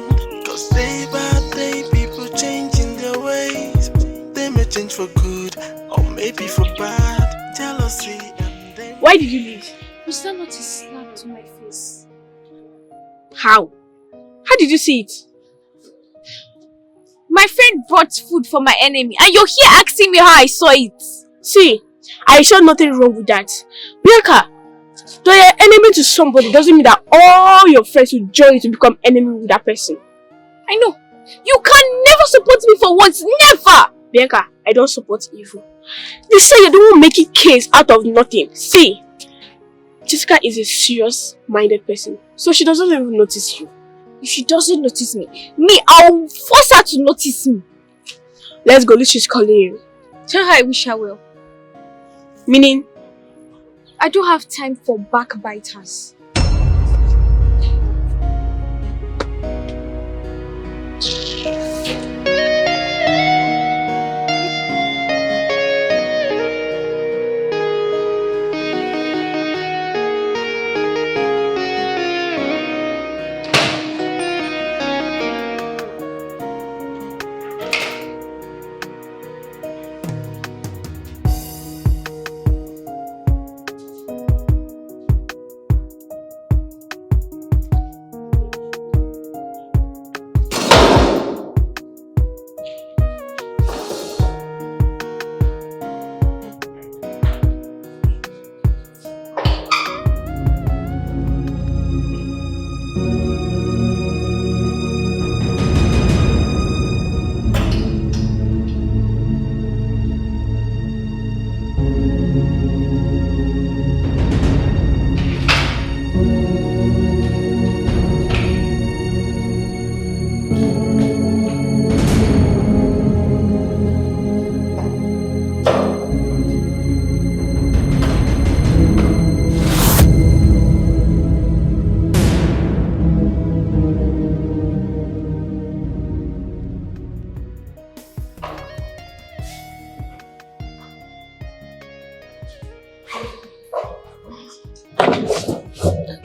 Cause day by day people changing their ways. They may change for good or maybe for bad. Jealousy and they... Why did you leave? Was that not a slap to my face? How? How did you see it? My friend brought food for my enemy and you're here asking me how I saw it. See, I saw nothing wrong with that. Bianca, though you're enemy to somebody doesn't mean that all your friends will join you to become enemy with that person. I know. You can never support me for once. Never! Bianca, I don't support evil. They say you're the one making case out of nothing. See, Jessica is a serious-minded person, so she doesn't even notice you. If she doesn't notice me, I'll force her to notice me. Let's go, Lucy's calling you. Tell her I wish her well. Meaning? I don't have time for backbiters.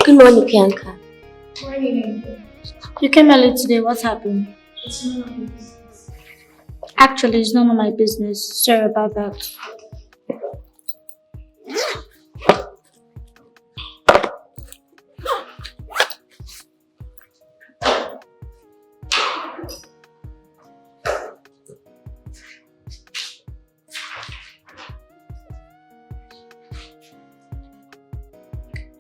Good morning, Bianca. You came early today. What happened? It's none of my business. Actually, it's none of my business. Sorry about that.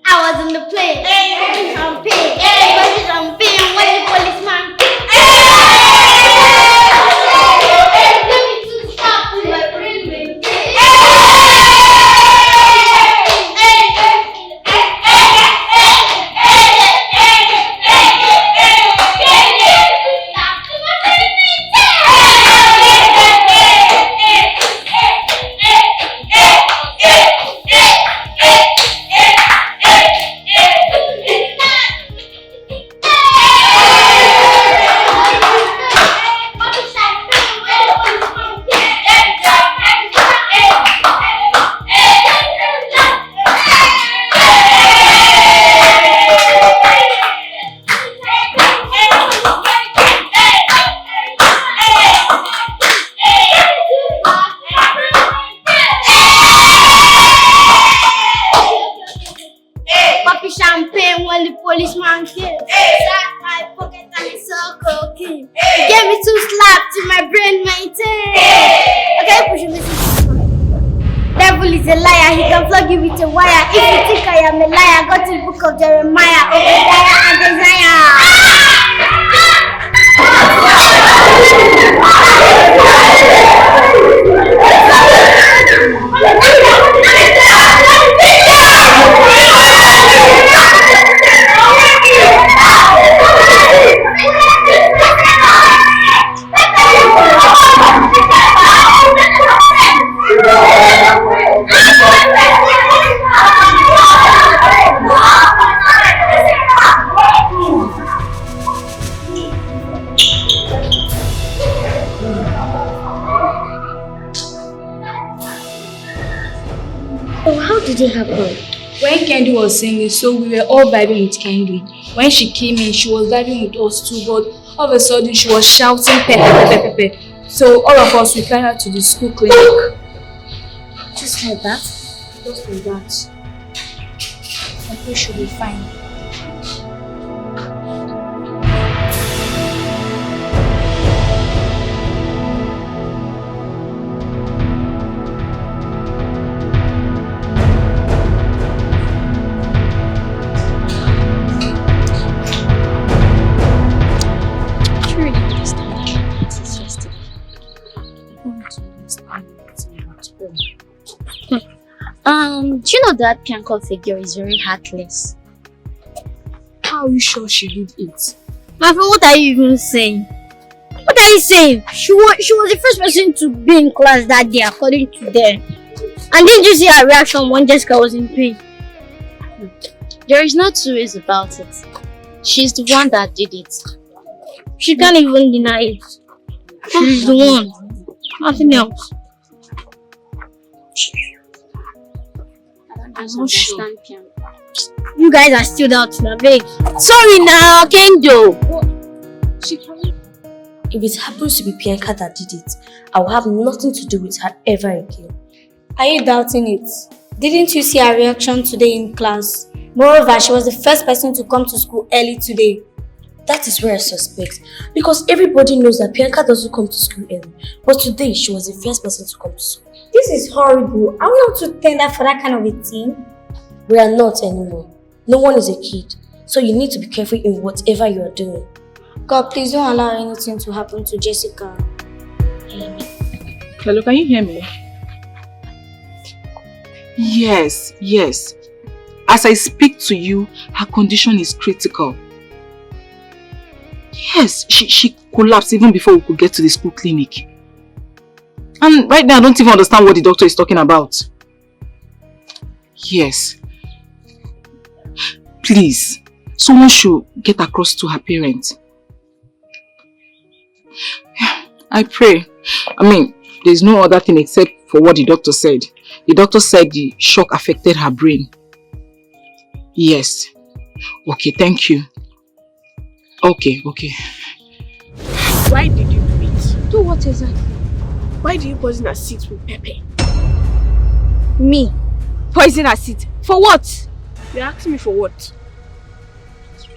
I was in the plane. Hey, champagne. Hey, champagne. When the policeman came. Give me 2 slaps in my brain. Champagne when the policeman came. Shot my pocket and he saw cocaine. He gave me 2 slaps to my brain maintain. Okay, push me. Devil is a liar, he can flog you with a wire. If you think I am a liar, go to the book of Jeremiah, Obadiah and Isaiah. Oh, how did it happen? When Kendi was singing, so we were all vibing with Kendi. When she came in, she was vibing with us too, but all of a sudden she was shouting pepe, pepe, pepe. So all of us, we carried her to the school clinic. Just like that? Just like that. I think she'll be fine. Do you know that Parental figure is very heartless? How are you sure she did it? My friend, what are you even saying? What are you saying? She was the first person to be in class that day, according to them. And didn't you see her reaction when Jessica was in pain? There is no 2 ways about it. She's the one that did it. She can't even deny it. She's the one. Nothing else. I don't understand, Pian. You guys are still doubting her, big. Sorry now, Kendo. If it happens to be Bianca that did it, I will have nothing to do with her ever again. Are you doubting it? Didn't you see her reaction today in class? Moreover, she was the first person to come to school early today. That is where I suspect. Because everybody knows that Bianca doesn't come to school early. But today, she was the first person to come to school. This is horrible. Are we not too tender for that kind of a thing? We are not anymore. No one is a kid. So you need to be careful in whatever you are doing. God, please don't allow anything to happen to Jessica. Hello, can you hear me? Yes. As I speak to you, her condition is critical. Yes, she collapsed even before we could get to the school clinic. And right now, I don't even understand what the doctor is talking about. Yes. Please, someone should get across to her parents. I pray. I mean, there's no other thing except for what the doctor said. The doctor said the shock affected her brain. Yes. Okay, thank you. Okay. Why did you do it? Do what exactly? Why did you poison her seat with pepper? Me? Poison her seat? For what? You're asking me for what?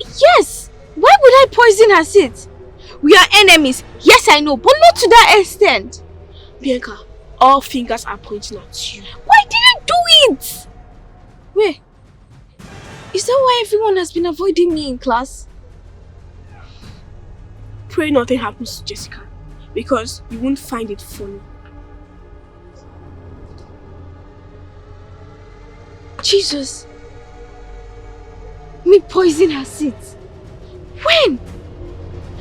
Yes! Why would I poison her seat? We are enemies, yes I know, but not to that extent. Bianca, all fingers are pointing at you. Why did you do it? Where? Is that why everyone has been avoiding me in class? Pray nothing happens to Jessica, because you won't find it funny. Jesus. Me poison her seat. When?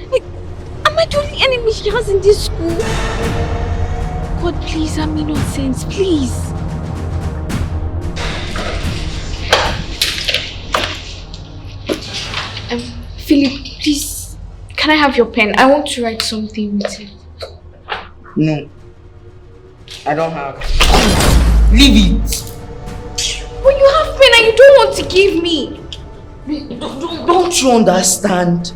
Like, am I the only enemy she has in this school? God, please, I'm innocent, please. Philip, please, can I have your pen? I want to write something with it. No. I don't have. Leave it. But you have pen and you don't want to give me. Don't you understand?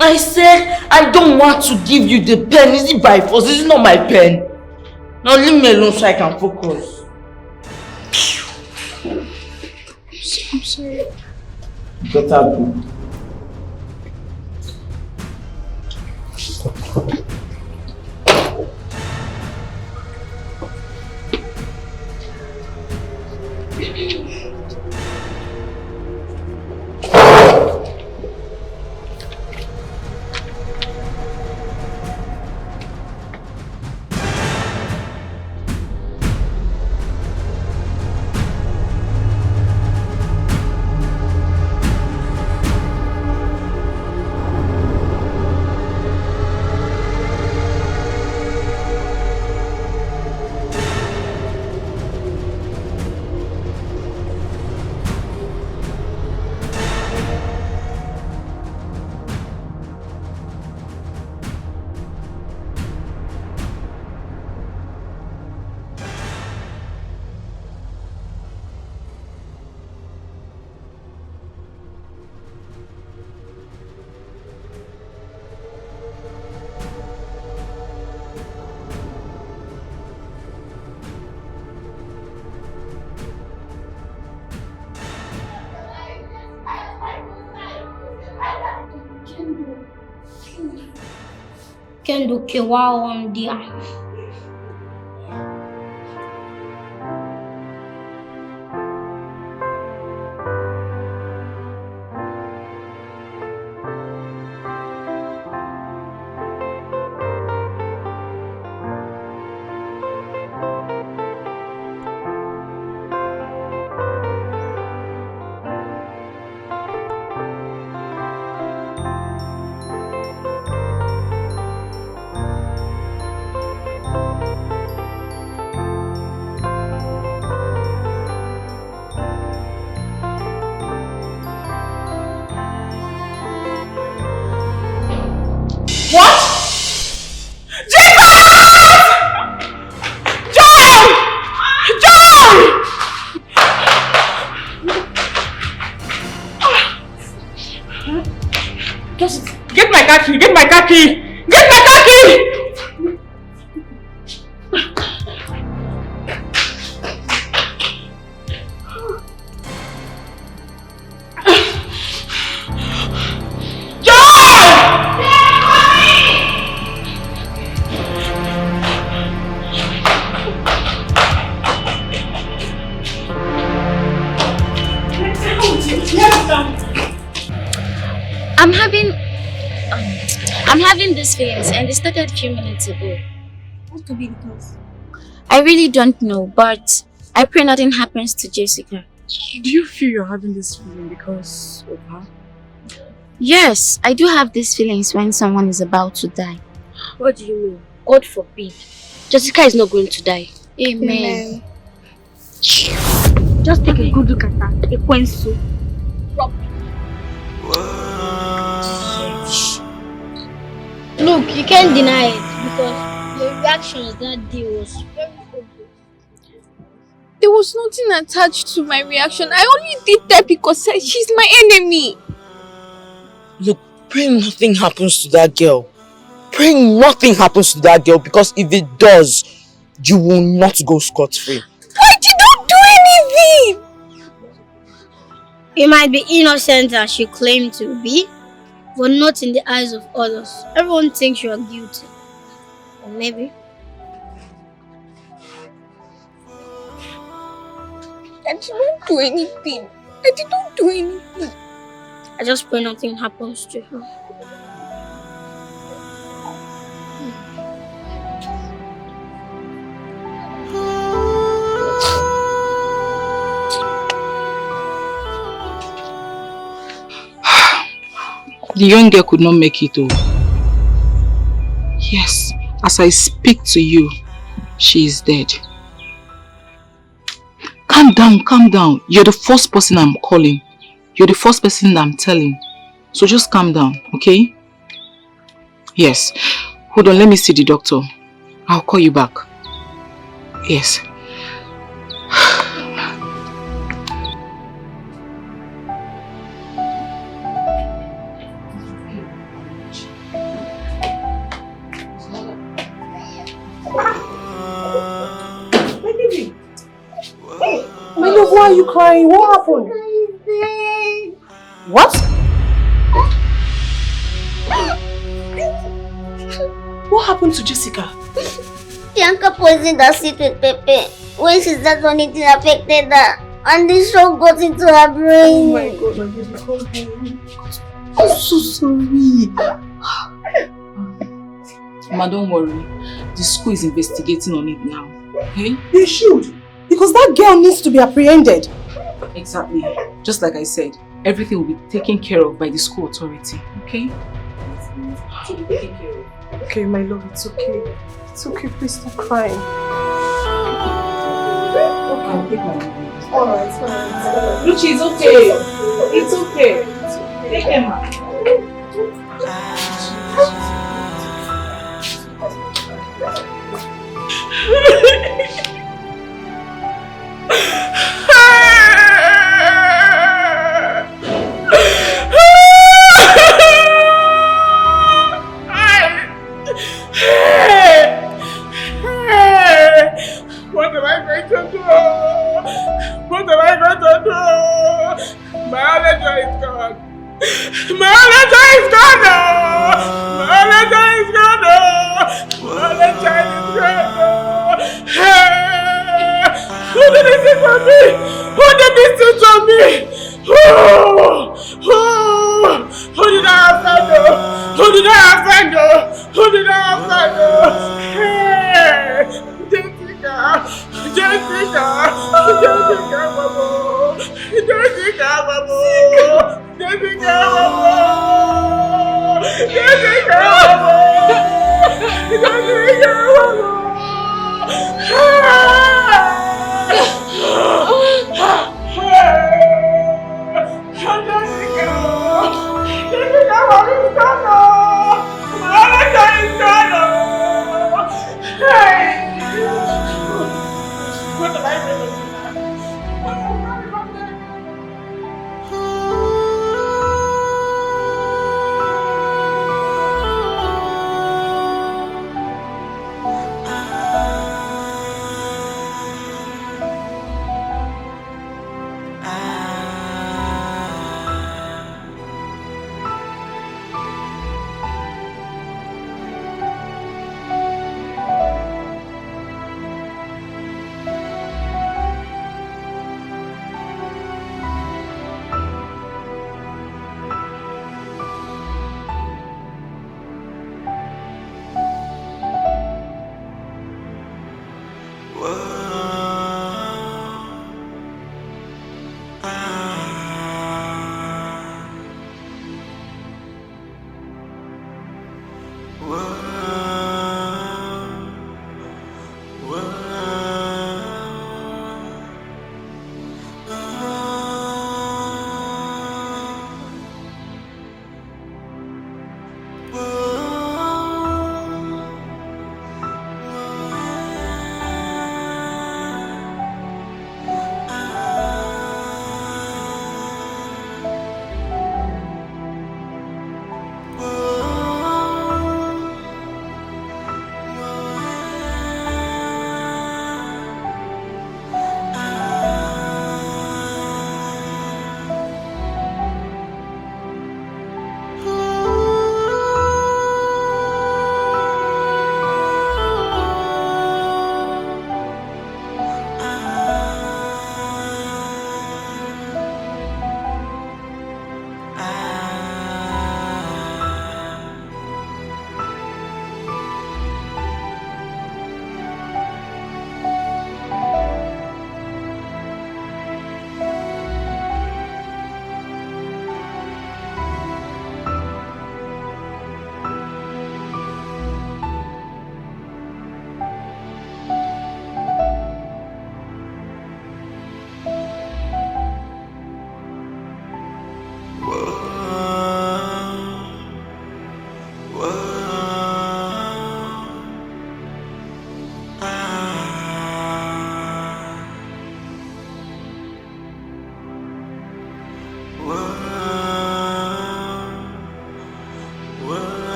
I said I don't want to give you the pen. Is it by force? Is it not my pen? Now leave me alone so I can focus. I'm sorry. Better go. Kendo Kewao dia. Get my car key! Get my car key! I'm having these feelings and they started a few minutes ago. What could be the cause? I really don't know, but I pray nothing happens to Jessica. Do you feel you're having this feeling because of her? Yes, I do have these feelings when someone is about to die. What do you mean? God forbid. Jessica is not going to die. Amen. Just take a good look at that. A pencil. Look, you can't deny it because your reactions that day was very obvious. There was nothing attached to my reaction. I only did that because she's my enemy. Look, pray nothing happens to that girl. Pray nothing happens to that girl, because if it does, you will not go scot-free. I did not do anything! You might be innocent as you claim to be, but not in the eyes of others. Everyone thinks you are guilty. Or maybe I did not do anything. I did not do anything. I just pray nothing happens to her. The young girl could not make it though. Yes, as I speak to you, she is dead. Calm down, calm down. You're the first person I'm calling. You're the first person I'm telling. So just calm down, okay? Yes. Hold on, let me see the doctor. I'll call you back. Yes. My love, why are you crying? What happened? What? What happened to Jessica? Bianca poisoned her seat with pepper. When she started on it affected her. And the shock got into her brain. Oh my God, my baby, come home. I'm so sorry. Ma, don't worry. The school is investigating on it now. Okay? They should. Because that girl needs to be apprehended. Exactly. Just like I said, everything will be taken care of by the school authority. Okay? So be taken care of. Okay, my love, it's okay. It's okay, please stop crying. Okay, I'll take my baby. Alright. Luchi, it's okay. It's okay. Take care, ma. What am I going to do? What am I going to do? My allergy is gone. My allergy is gone. My allergy is gone. My allergy is gone. Who did this to me? Who did this to me? Who did I offend? Who did I offend? Who did I offend? Jessica, Babo. Jessica, Babo. Jessica, Babo. Jessica, Babo. Jessica,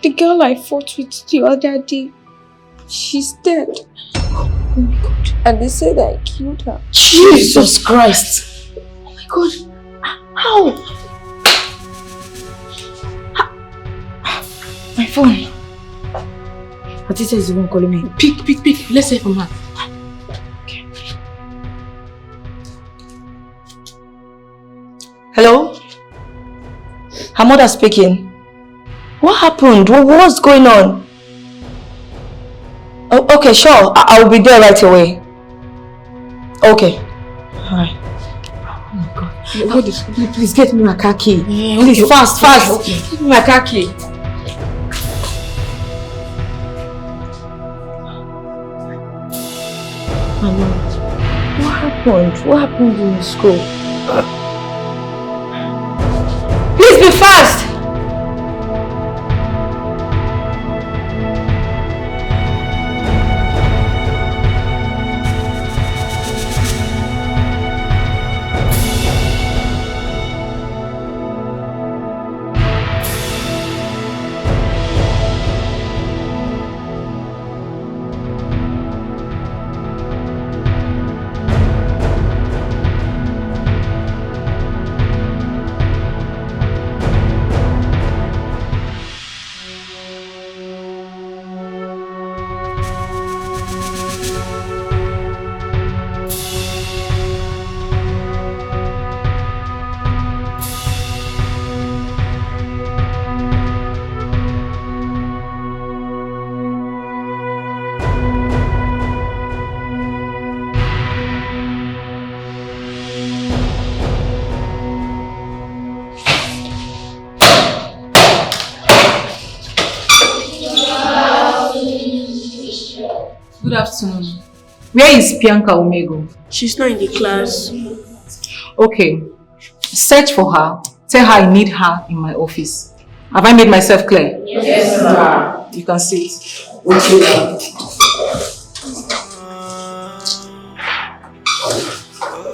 The girl I fought with the other day, she's dead. Oh my God. And they said I killed her. Jesus Christ! Oh my God! How? My phone. Atisa is the one calling me. Pick. Let's hear from her. Okay. Hello? Her mother speaking. What happened? What's going on? Oh, okay, sure. I'll be there right away. Okay. Alright. Oh my God. Please get me my car key. Please, okay. Fast. Okay. Give me my car key. Mama, what happened? What happened in school? Please be fast! Good afternoon. Where is Bianca Omego? She's not in the class. Okay. Search for her. Tell her I need her in my office. Have I made myself clear? Yes, ma'am. You can sit.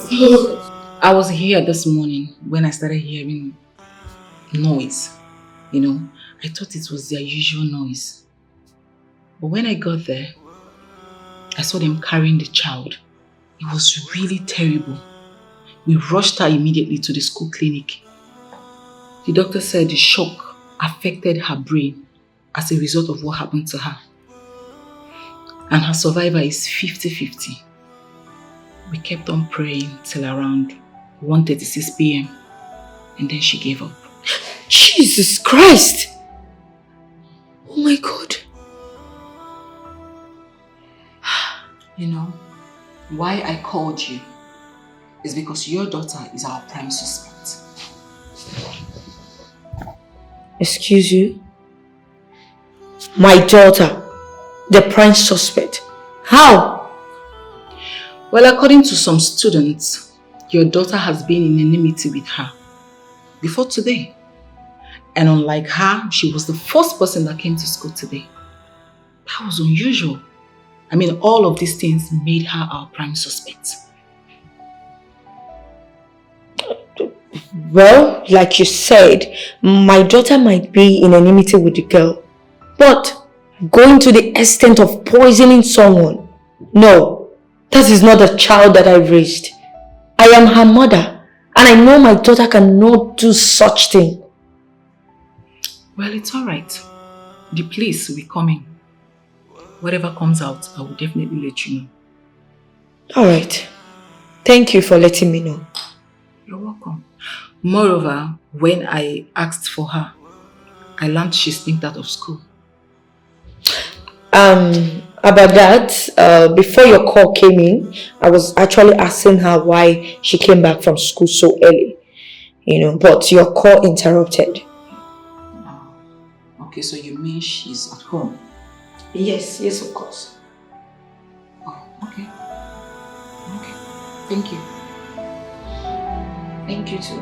Okay. I was here this morning when I started hearing noise. You know, I thought it was their usual noise. But when I got there, I saw them carrying the child. It was really terrible. We rushed her immediately to the school clinic. The doctor said the shock affected her brain as a result of what happened to her. And her survivor is 50-50. We kept on praying till around 1:36 p.m. and then she gave up. Jesus Christ! Oh my God. You know, why I called you is because your daughter is our prime suspect. Excuse you? My daughter, the prime suspect. How? Well, according to some students, your daughter has been in enmity with her before today. And unlike her, she was the first person that came to school today. That was unusual. I mean, all of these things made her our prime suspect. Well, like you said, my daughter might be in enmity with the girl. But going to the extent of poisoning someone, no, that is not the child that I raised. I am her mother, and I know my daughter cannot do such thing. Well, it's alright. The police will come in. Whatever comes out, I will definitely let you know. Alright. Thank you for letting me know. You're welcome. Moreover, when I asked for her, I learned she sneaked out of school. About that, before your call came in, I was actually asking her why she came back from school so early. You know, but your call interrupted. Okay, so you mean she's at home? Yes, of course. Oh, okay. Okay. Thank you. Thank you too.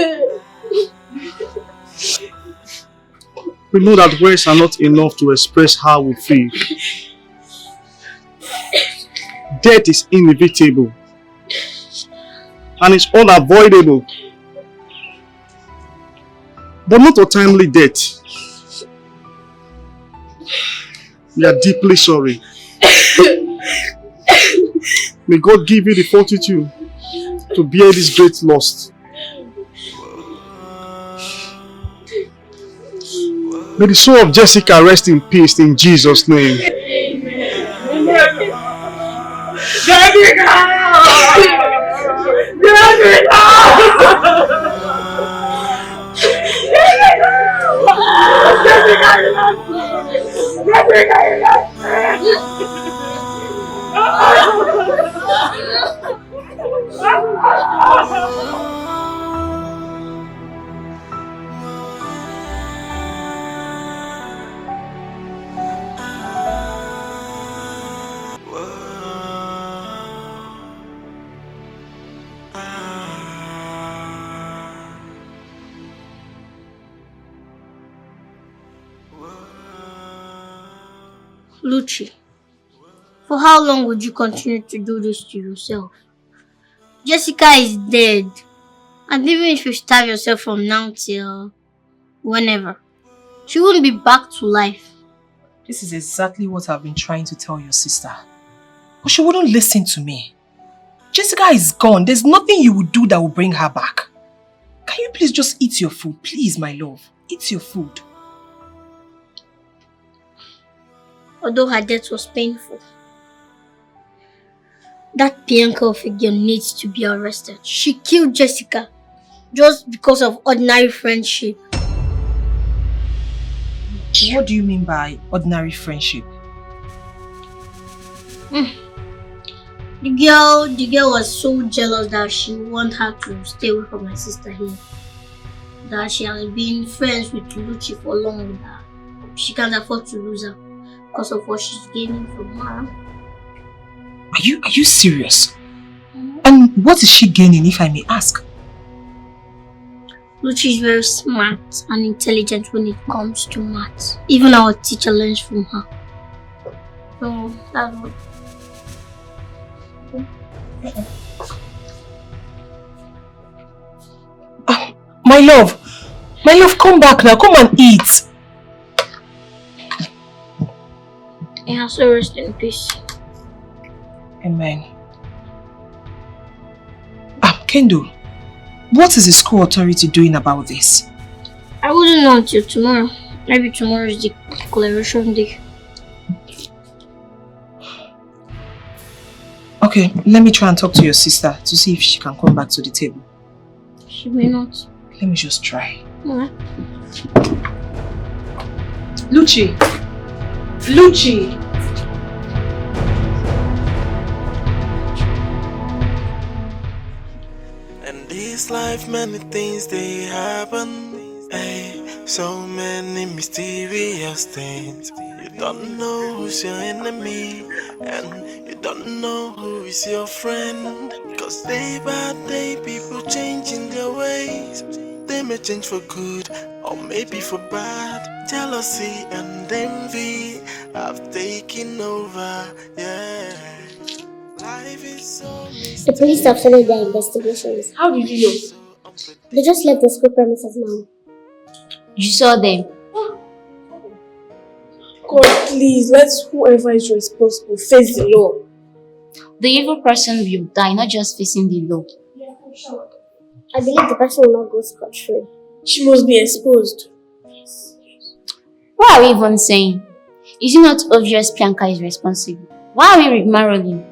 We know that words are not enough to express how we feel. Death is inevitable and it's unavoidable, but not a timely death. We are deeply sorry. May God give you the fortitude to bear this great loss. May the soul of Jessica rest in peace in Jesus' name. Lucci, for how long would you continue to do this to yourself? Jessica is dead. And even if you starve yourself from now till whenever, she wouldn't be back to life. This is exactly what I've been trying to tell your sister. But she wouldn't listen to me. Jessica is gone. There's nothing you would do that will bring her back. Can you please just eat your food? Please, my love. Eat your food. Although her death was painful, that Bianca of a girl needs to be arrested. She killed Jessica just because of ordinary friendship. What do you mean by ordinary friendship? The girl was so jealous that she wanted her to stay away from my sister here. That she has been friends with Lucci for long. That she can't afford to lose her because of what she's gaining from her. Are you serious? And what is she gaining, if I may ask? Lucci is very smart and intelligent when it comes to maths. Even our teacher learns from her. So that's what. My love, come back now. Come and eat. Yeah, so rest in peace. Amen. Kendo, what is the school authority doing about this? I wouldn't know until tomorrow. Maybe tomorrow is the declaration day. Okay, let me try and talk to your sister to see if she can come back to the table. She may not. Let me just try. Alright. Lucci! Lucci! In this life, many things they happen. Hey, so many mysterious things. You don't know who's your enemy, and you don't know who is your friend. Cause day by day, people changing their ways. They may change for good, or maybe for bad. Jealousy and envy have taken over, yeah. Life is so The police have started their investigations. How did you know? They just left the school premises now. You saw them? God, please, let whoever is responsible face the law. The evil person will die, not just facing the law. I believe the person will not go scot-free. She must be exposed. What are we even saying? Is it not obvious Bianca is responsible? Why are we rigmaroling?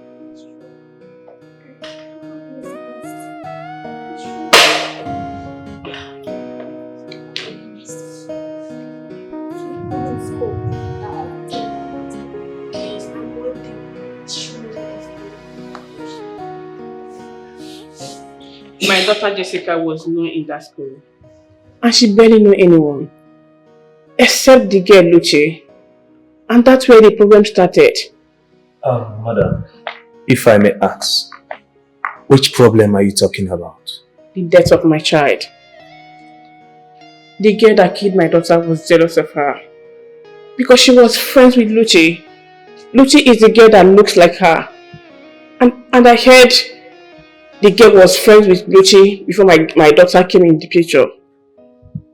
My daughter Jessica was known in that school. And she barely knew anyone. Except the girl Lucci. And that's where the problem started. Madam, if I may ask, which problem are you talking about? The death of my child. the girl that killed my daughter was jealous of her. Because she was friends with Luchi. Luchi is the girl that looks like her. And I heard the girl was friends with Luchi before my daughter came in the picture.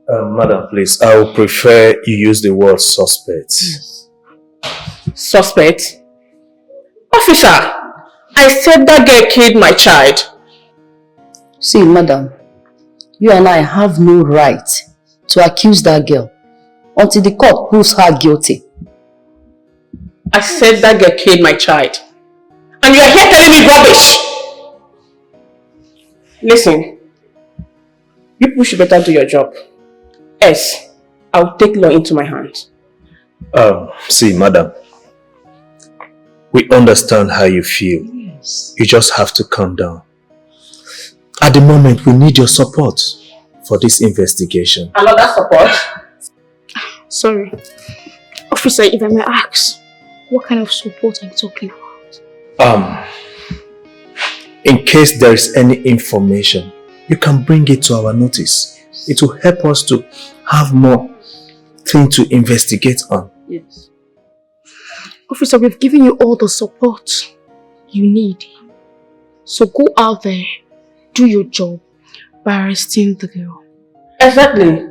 Madam, please, I would prefer you use the word suspect. Yes. Suspect? Officer, I said that girl killed my child. See, madam, you and I have no right to accuse that girl until the court proves her guilty. I said that girl killed my child. And you are here telling me rubbish! Listen, you people should better do your job. Else, I'll take law into my hands. See, madam, we understand how you feel. Yes. You just have to calm down. At the moment, we need your support for this investigation. Another support? Sorry. Officer, if I may ask, what kind of support are you talking about? In case there is any information, you can bring it to our notice. It will help us to have more thing to investigate on. Yes. Officer, we've given you all the support you need. So go out there, do your job by arresting the girl. Exactly.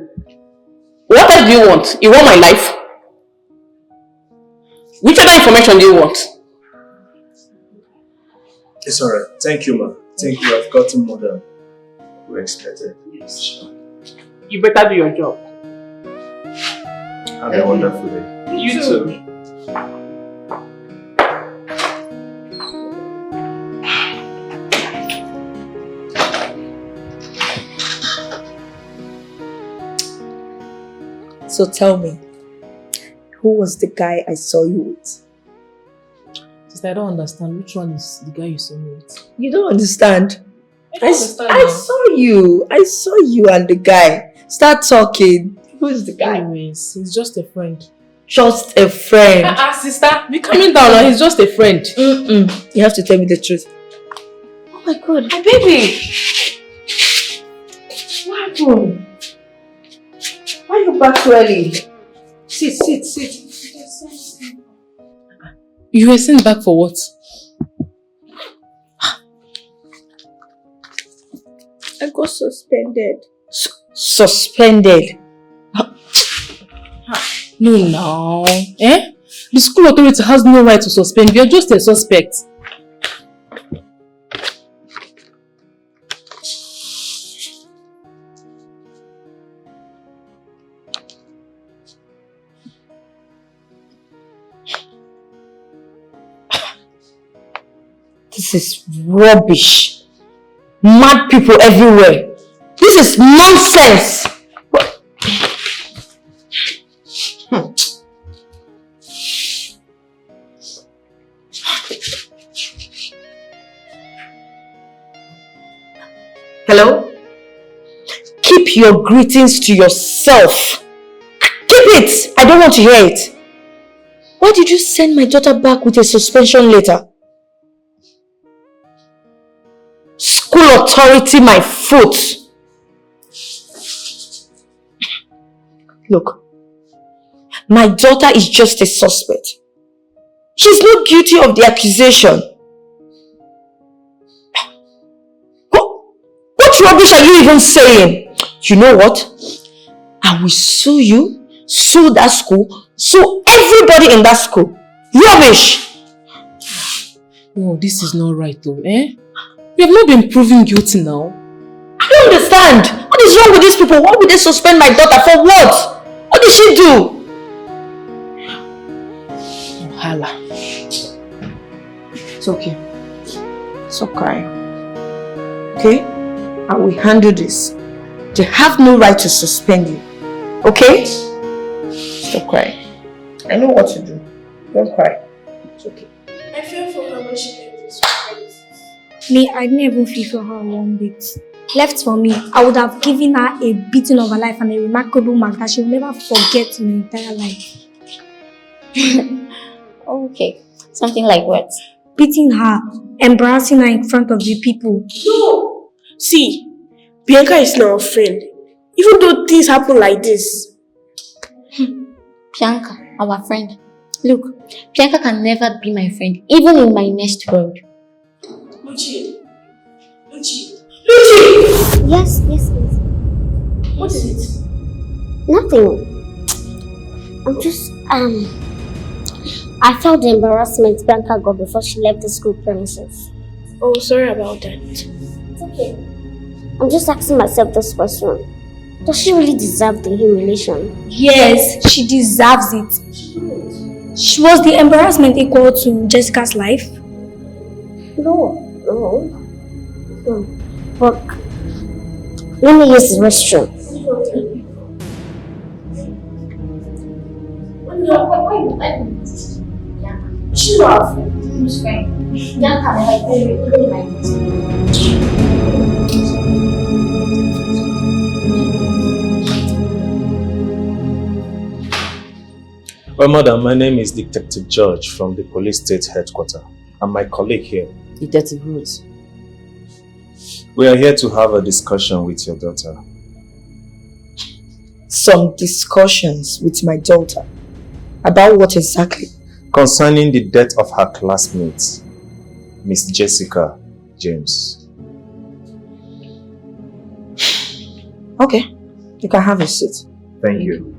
What else do you want? You want my life? Which other information do you want? It's alright. Thank you, ma'am. Thank you. I've gotten more than we expected. Yes. You better do your job. Have a wonderful day. You too. So tell me, who was the guy I saw you with? Sister, I don't understand. Which one is the guy you saw me with? You don't understand? I understand. I saw you. I saw you and the guy. Start talking. Who is the guy? Anyways, he's just a friend. Just a friend. Sister, be coming down now. He's just a friend. You have to tell me the truth. Oh my god. My baby. What happened? Why are you back so early? Sit. You were sent back for what? I got suspended. Suspended? No. Eh? The school authority has no right to suspend. You're just a suspect. This is rubbish. Mad people everywhere. This is nonsense. Hello? Keep your greetings to yourself. Keep it. I don't want to hear it. Why did you send my daughter back with a suspension letter? School authority, my foot. Look, my daughter is just a suspect. She's not guilty of the accusation. What rubbish are you even saying? You know what? I will sue you, sue that school, sue everybody in that school. Rubbish! Oh, this is not right though, eh? We have not been proven guilty now. I don't understand. What is wrong with these people? Why would they suspend my daughter? For what? What did she do? Oh, Hala. It's okay. Stop crying. Okay? I will handle this. They have no right to suspend you. Okay? Stop crying. I know what to do. Don't cry. It's okay. I feel for her when she did this. Me, I didn't even feel for her one bit. Left for me, I would have given her a beating of her life and a remarkable mark that she will never forget in her entire life. Okay, something like what? Beating her, embarrassing her in front of the people. No! See, Bianca is now a friend. Even though things happen like this. Bianca, our friend. Look, Bianca can never be my friend, even in my next world. Luchi! Luchi! Yes, yes, yes. What is it? Nothing. I'm just, I felt the embarrassment Bianca got before she left the school premises. Oh, sorry about that. It's okay. I'm just asking myself this question. Does she really deserve the humiliation? Yes, she deserves it. She was the embarrassment equal to Jessica's life? No. But let me use the restroom. Chill off. Who's fine? Bianca, Well, madam, my name is Detective George from the police state headquarters. And my colleague here. Detective Rose. We are here to have a discussion with your daughter. Some discussions with my daughter. About what exactly? Concerning the death of her classmate, Miss Jessica James. Okay, you can have a seat. Thank you.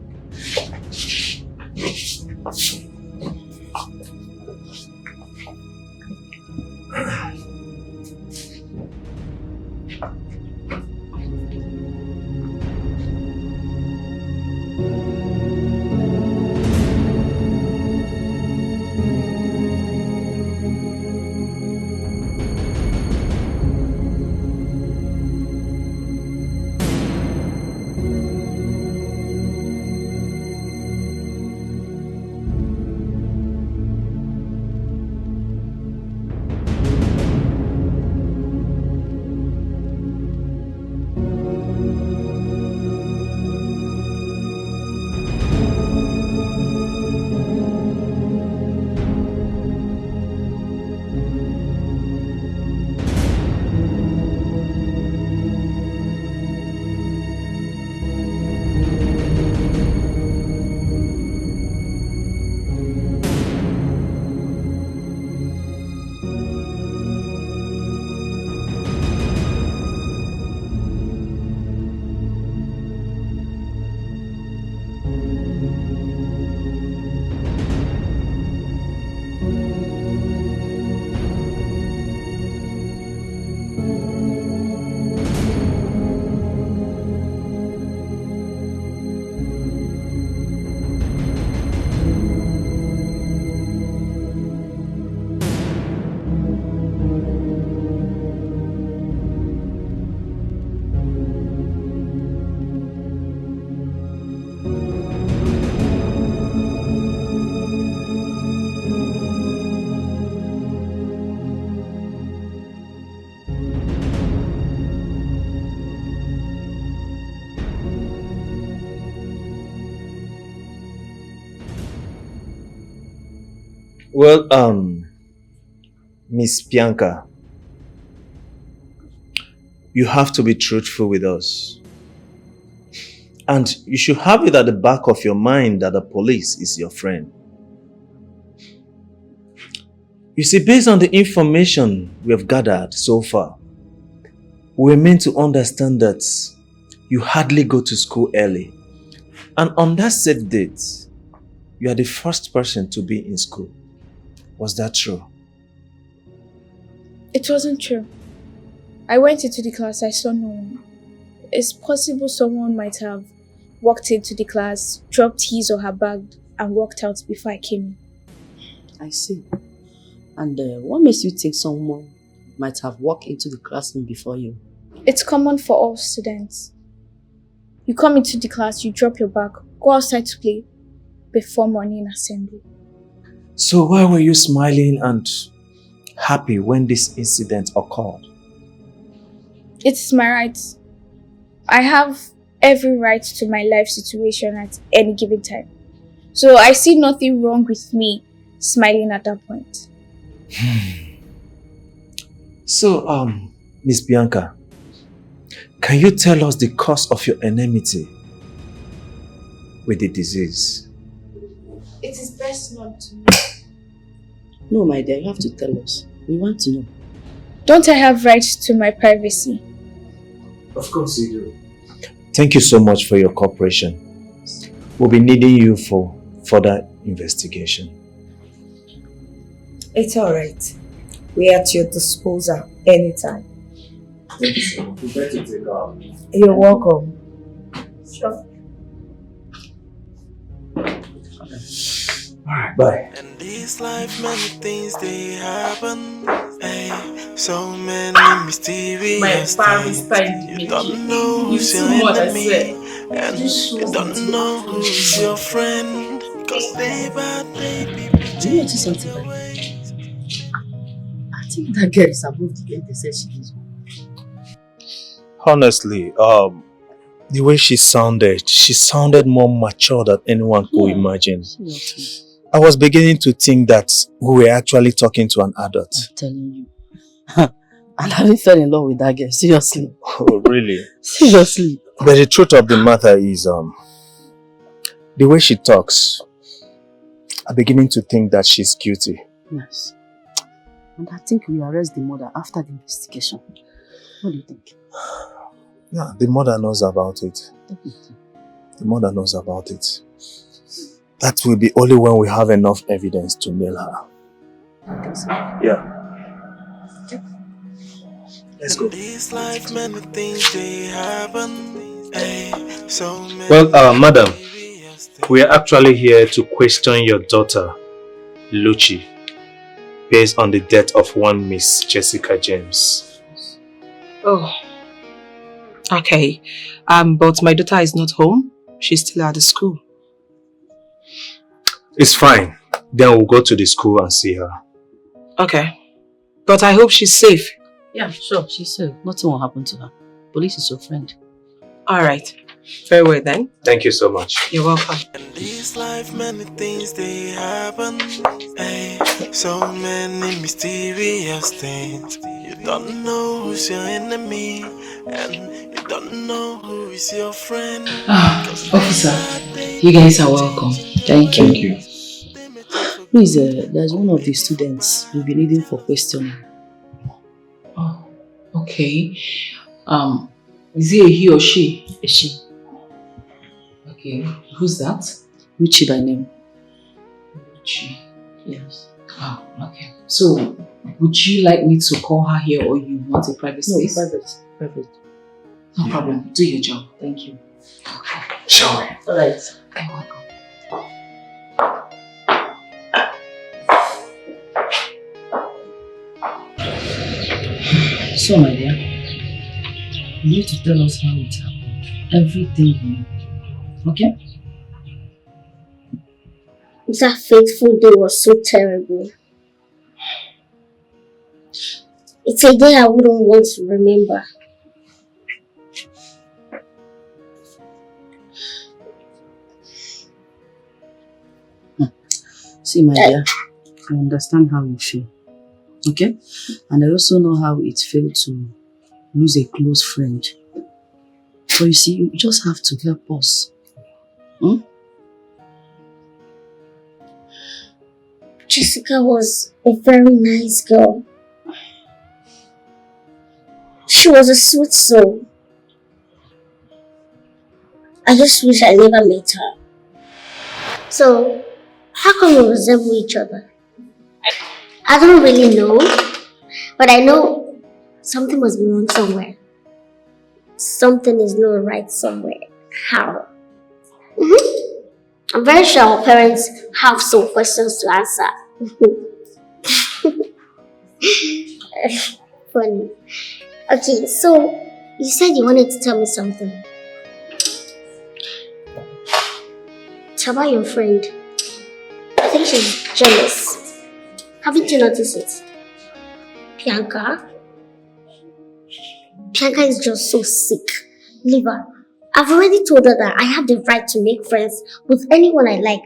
Well, Miss Bianca, you have to be truthful with us. And you should have it at the back of your mind that the police is your friend. You see, based on the information we have gathered so far, we're meant to understand that you hardly go to school early. And on that set date, you are the first person to be in school. Was that true? It wasn't true. I went into the class, I saw no one. It's possible someone might have walked into the class, dropped his or her bag, and walked out before I came in. I see. And what makes you think someone might have walked into the classroom before you? It's common for all students. You come into the class, you drop your bag, go outside to play before morning assembly. So why were you smiling and happy when this incident occurred? It's my right. I have every right to my life situation at any given time. So I see nothing wrong with me smiling at that point. So, Miss Bianca, Can you tell us the cause of your enmity with the disease? It is best not to know. No, my dear, you have to tell us. We want to know. Don't I have rights to my privacy? Of course you do. Thank you so much for your cooperation. We'll be needing you for further investigation. It's alright. We're at your disposal anytime. We better take off. You're welcome. Sure. Alright, bye. In this life, many things they happen. Hey, so many mysterious things. You don't know who's your enemy, and you don't know who's your friend. Cause they bad, they people. Do you notice something like that? I think that girl is above the age they said she is. Honestly, the way she sounded more mature than anyone could imagine. Seriously. I was beginning to think that we were actually talking to an adult. I'm telling you. And I haven't fell in love with that girl, seriously. Oh, really? Seriously. But the truth of the matter is, the way she talks, I'm beginning to think that she's guilty. Yes. And I think we arrest the mother after the investigation. What do you think? Yeah, the mother knows about it. The mother knows about it. That will be only when we have enough evidence to nail her. Yeah. Let's go. This life, many things they happen. Hey, so many. Well, madam, we are actually here to question your daughter, Luchi, based on the death of one Miss Jessica James. Oh. Okay. But my daughter is not home. She's still at the school. It's fine. Then we'll go to the school and see her. Okay. But I hope she's safe. Yeah, sure, she's safe. Nothing will happen to her. Police is your friend. Alright. Very well then. Thank you so much. You're welcome. In this life, many things they happen. Hey, so many mysterious things. You don't know who's your enemy, and you don't know who is your friend. Officer, you guys are welcome. Thank you. Please, there's one of the students we'll be needing for questioning. Oh, okay. Is it a he or she? A she. Okay. Who's that? Luchi by name. Luchi. Yes. Oh, okay. So, would you like me to call her here or you want a private space? No, private. No problem. Do your job. Thank you. Okay. Shall we? Alright. You're welcome. So, my dear, you need to tell us how it happened. Everything you know. Okay? That fateful day was so terrible. It's a day I wouldn't want to remember. See, my dear, I understand how you feel. Okay? And I also know how it felt to lose a close friend. But you see, you just have to help us. Jessica was a very nice girl. She was a sweet soul. I just wish I never met her. So, how come we resemble each other? I don't really know, but I know something must be wrong somewhere. Something is not right somewhere. How? I'm very sure our parents have some questions to answer. Funny. Okay, so you said you wanted to tell me something. It's about your friend. I think she's jealous. Haven't you noticed it? Bianca is just so sick. Leave her. I've already told her that I have the right to make friends with anyone I like.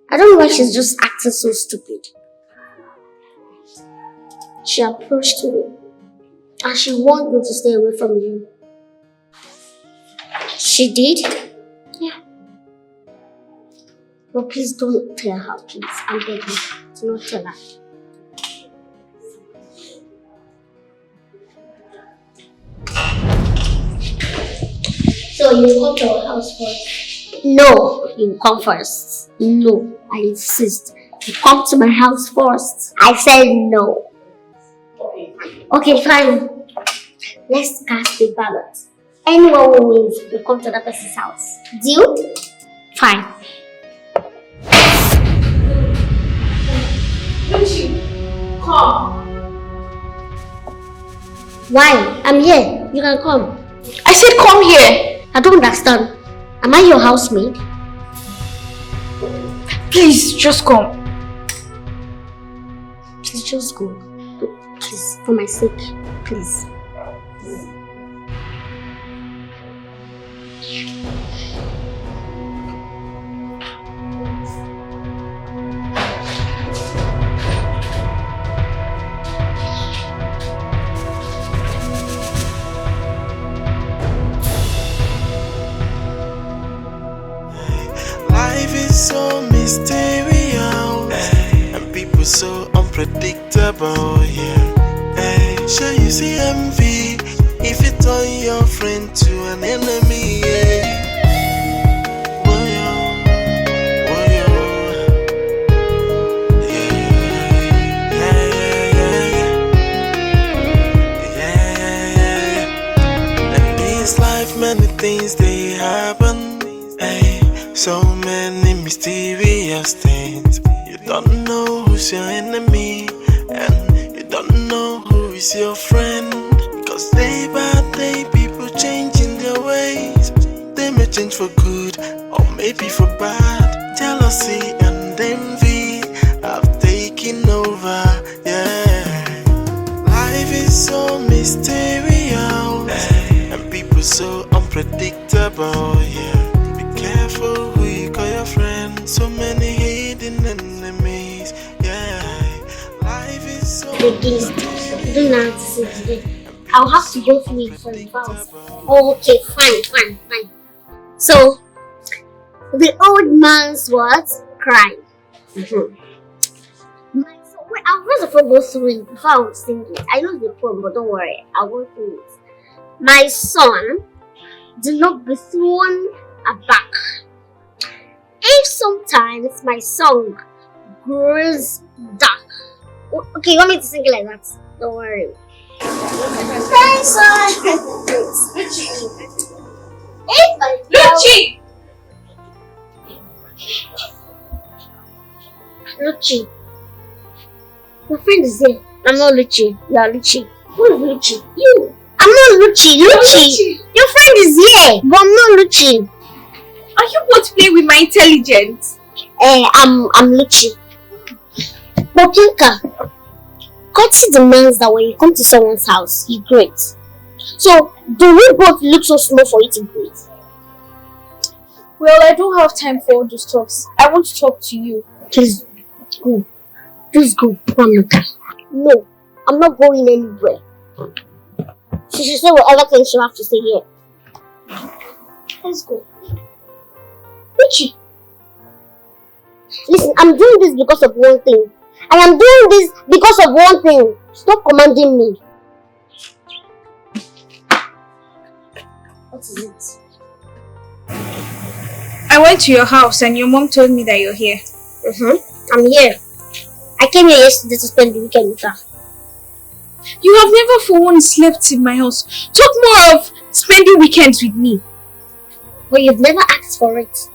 I don't know why she's just acting so stupid. She approached me and she warned me to stay away from you. She did? Yeah. But please don't tell her, please. I'm begging. Do not tell her. So you come to our house first? No, you come first. No, I insist. You come to my house first. I said no. Okay, fine. Let's cast the ballot. Anyone who wins will come to that person's house. Deal? Fine. Luchi, come. Why? I'm here. You can come. I said come here. I don't understand. Am I your housemaid? Please, just come. Please, just go. Please, for my sake. Please. Life is so mysterious, and people so unpredictable, yeah. Sure you see envy if you turn your friend to an enemy, yeah. Many things they happen, so many mysterious things. You don't know who's your enemy, and you don't know who is your friend. Cause day by day people changing their ways. They may change for good, or maybe for bad. Jealousy and envy have taken over, yeah. Life is so mysterious, and people so unpredictable, yeah. Be careful who you call your friend. So many hidden enemies, yeah. Life is so mysterious. I don't know how to say today. I'll have to go through it for the vows. Okay, fine. So, the old man's what? Crying. Wait, I'll first of all go through it before I would sing it. I know the poem, but don't worry, I'll go through it. My son, do not be thrown aback. If sometimes my song grows dark. Okay, you want me to sing it like that? Don't worry. My son. If I Lucci. My friend is there. I'm not Lucci. You are Lucci. Who is Lucci? You. I'm not Lucci. Lucci. Your friend is here, but I'm not Lucci. Are you both playing with my intelligence? I'm Lucci. But Pinka, courtesy demands that when you come to someone's house, you greet. So, do we both look so small for you to greet? Well, I don't have time for all those talks. I want to talk to you. Please go. Please go. No, I'm not going anywhere. She should say whatever thing she has to say here. Let's go. Richie. Listen, I'm doing this because of one thing. I am doing this because of one thing. Stop commanding me. What is it? I went to your house and your mom told me that you're here. I'm here. I came here yesterday to spend the weekend with her. You have never for once slept in my house. Talk more of spending weekends with me. But you've never asked for it.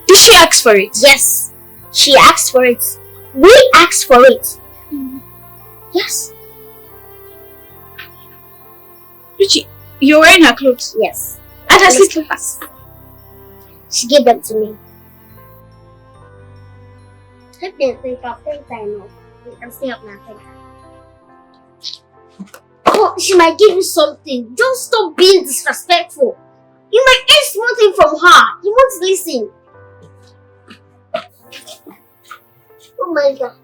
Did she ask for it? Yes. She asked for it. We asked for it. Yes. Richie, you're wearing her clothes? Yes. And her slippers? She gave them to me. Let me think of things I know. You can stay up now, think. Oh, she might give you something. Don't stop being disrespectful. You might ask something from her. You won't listen. Oh my god.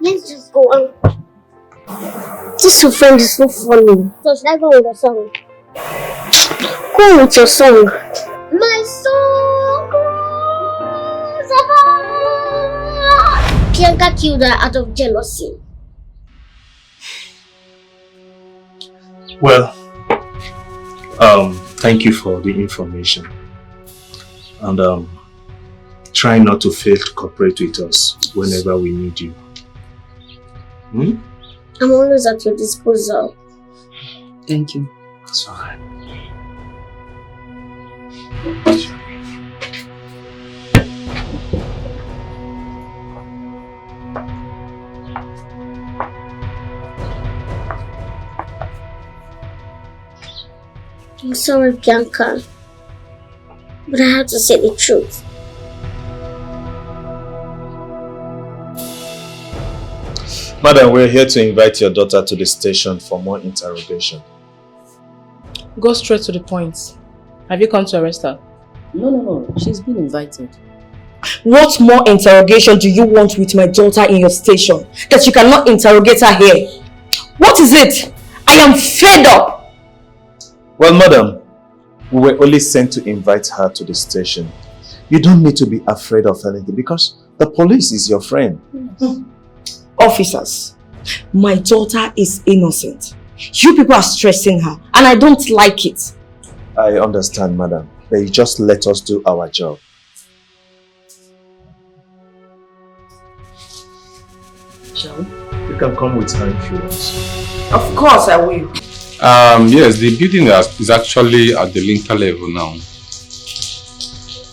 Let's just go on. This your friend is so funny. So should I go with your song? Go with your song. my soul grows apart. Bianca killed her out of jealousy. Well, thank you for the information. And try not to fail to cooperate with us whenever we need you. Hmm? I'm always at your disposal. Thank you. That's alright. I'm sorry, Bianca, but I have to say the truth. Madam, we're here to invite your daughter to the station for more interrogation. Go straight to the point. Have you come to arrest her? No. She's been invited. What more interrogation do you want with my daughter in your station that you cannot interrogate her here? What is it? I am fed up. Well, madam, we were only sent to invite her to the station. You don't need to be afraid of anything because the police is your friend. Officers, my daughter is innocent. You people are stressing her and I don't like it. I understand, madam, but you just let us do our job. Shall we? You can come with her if you want. Of course I will. Yes, the building is actually at the linker level now.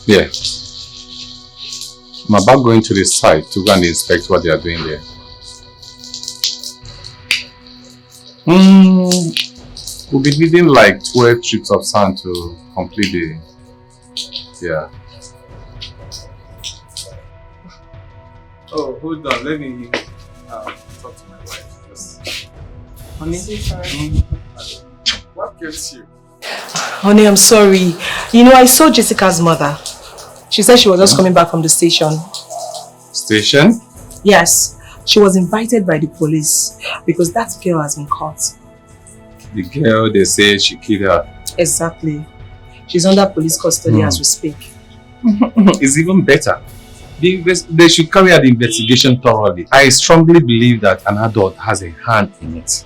Yeah. I'm about going to the site to go and inspect what they are doing there. We'll be needing like 12 strips of sand to complete the... Yeah. Oh, hold on. Let me talk to my wife. Just... Honey, What gets you? Honey, I'm sorry. You know, I saw Jessica's mother. She said she was just coming back from the station. Station? Yes. She was invited by the police because that girl has been caught. The girl, they say she killed her. Exactly. She's under police custody as we speak. It's even better. They should carry out the investigation thoroughly. I strongly believe that an adult has a hand in it.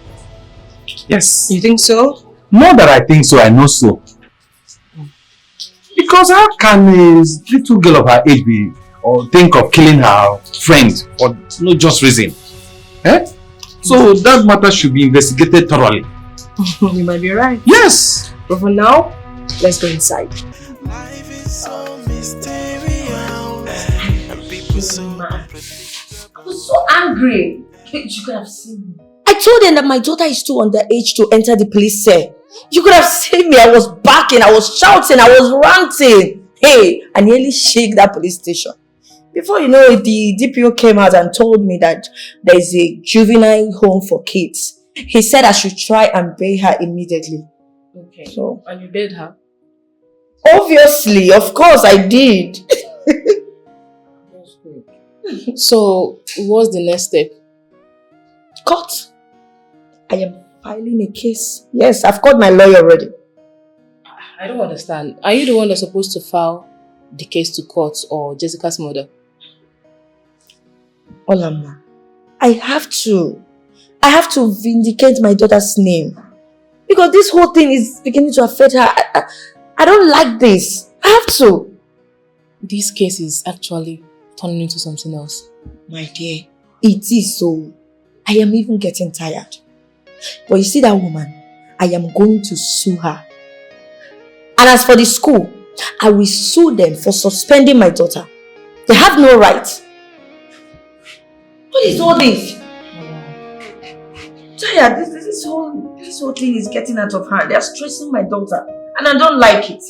Yes. You think so? Not that I think so, I know so. Because how can a little girl of her age be or think of killing her friend for no just reason? Eh? So that matter should be investigated thoroughly. You might be right. Yes. But for now, let's go inside. Life is so mysterious and people so I was so angry. You could have seen me. I told them that my daughter is too underage to enter the police cell. You could have seen me. I was barking, I was shouting, I was ranting. Hey, I nearly shook that police station. Before you know it, the DPO came out and told me that there is a juvenile home for kids. He said I should try and bail her immediately. Okay. So, and you bailed her? Obviously, of course I did. That's good. So, what's the next step? Court. I am filing a case. Yes, I've called my lawyer already. I don't understand. Are you the one that's supposed to file the case to court or Jessica's mother? Olama, I have to vindicate my daughter's name. Because this whole thing is beginning to affect her. I don't like this. I have to. This case is actually turning into something else. My dear, it is so. I am even getting tired. But you see that woman? I am going to sue her. And as for the school, I will sue them for suspending my daughter. They have no right. What is all this? Tired. This whole thing is getting out of hand. They are stressing my daughter. And I don't like it.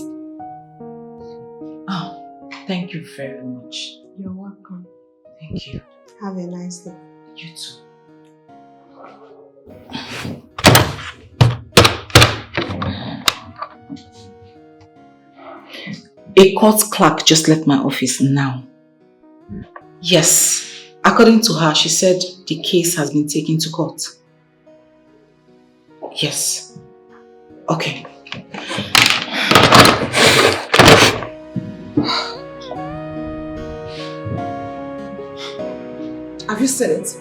Oh, thank you very much. You're welcome. Thank you. Have a nice day. You too. A court clerk just left my office now. Yes. According to her, she said the case has been taken to court. Yes. Okay. Have you seen it?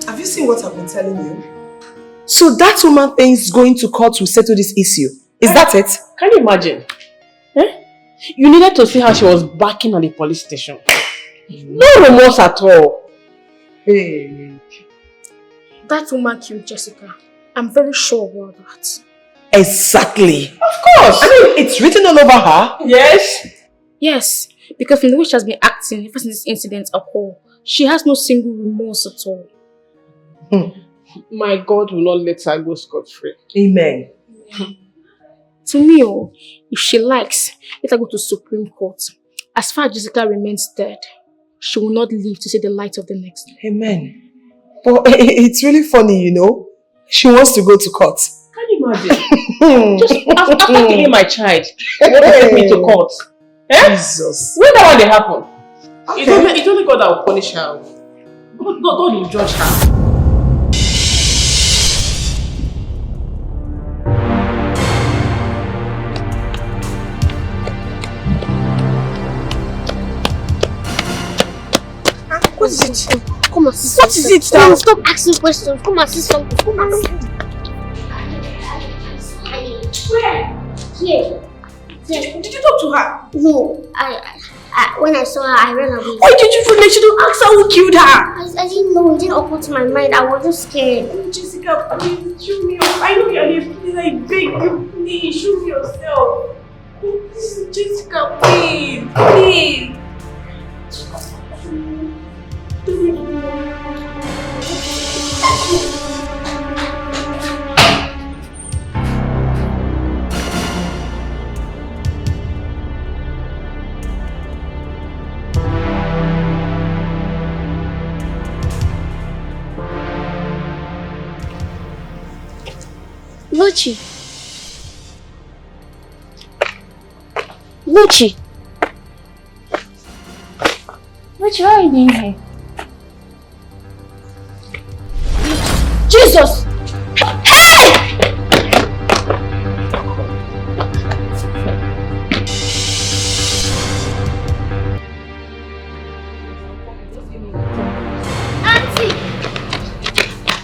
Have you seen what I've been telling you? So that woman thinks going to court will settle this issue. Is that it? Can you imagine? Eh? You needed to see how she was backing at the police station. No remorse at all. Hey. That woman killed Jessica. I'm very sure about that. Exactly. Of course. I mean, it's written all over her. Yes. Yes, because from the way she has been acting ever since this incident occurred, she has no single remorse at all. My God will not let her go scot-free. Amen. To me, if she likes, let her go to Supreme Court. As far as Jessica remains dead, she will not live to see the light of the next day. Amen. But it's really funny, you know. She wants to go to court. Can you imagine? Just after killing my child, you want to take me to court. Eh? Jesus. When that one they happen? Okay. It's only God that will punish her. God will judge her. What is it? Come and see What something. is it now? Stop asking questions. Come and see something. Come and see. Where? Here. Did you talk to her? No. When I saw her, I ran away. Why did you let you ask her who killed her? I didn't know. It didn't occur to my mind. I was just scared. Oh, Jessica, please show me. I know you're here. Please, I beg you. Please show me yourself. Please, Jessica, please. Please. Luchi. Luchi. Luchi, why are you doing here? Jesus! Hey!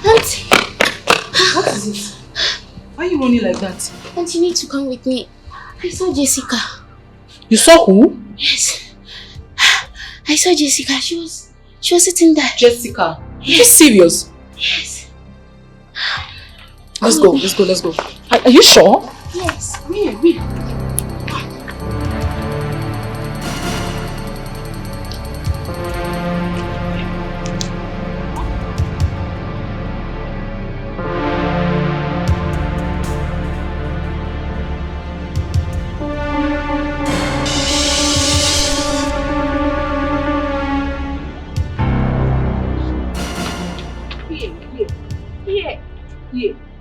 Auntie! What is it? Why are you running like that? Auntie, you need to come with me. I saw Jessica. You saw who? Yes. I saw Jessica. She was sitting there. Jessica? Are you serious? Yes. Let's go. Are you sure? Yes. Where?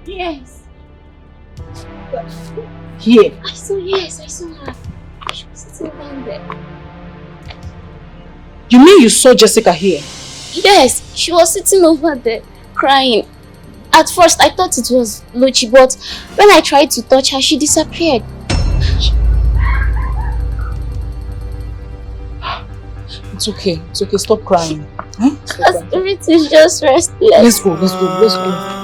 Yes. Here. I saw her. She was sitting down there. You mean you saw Jessica here? Yes, she was sitting over there, crying. At first, I thought it was Luchi, but when I tried to touch her, she disappeared. It's okay. Stop crying. Her spirit is just restless. Let's go.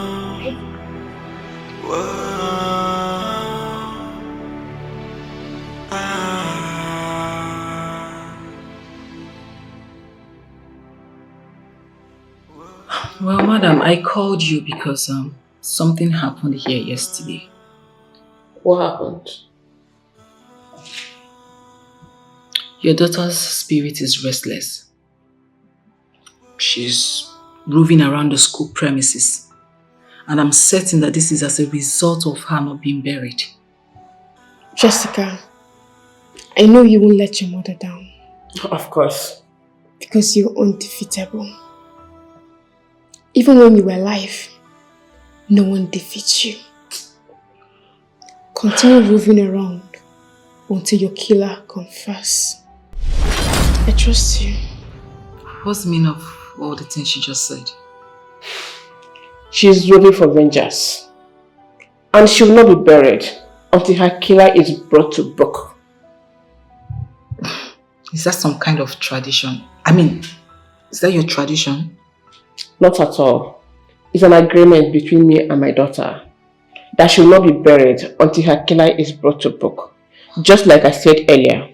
Well, madam, I called you because something happened here yesterday. What happened? Your daughter's spirit is restless. She's roving around the school premises. And I'm certain that this is as a result of her not being buried. Jessica, I know you won't let your mother down. Of course. Because you're undefeatable. Even when you were alive, no one defeats you. Continue roving around until your killer confess. I trust you. What's the meaning of all the things she just said? She's looking for vengeance. And she will not be buried until her killer is brought to book. Is that some kind of tradition? I mean, is that your tradition? Not at all. It's an agreement between me and my daughter that she will not be buried until her killer is brought to book, just like I said earlier.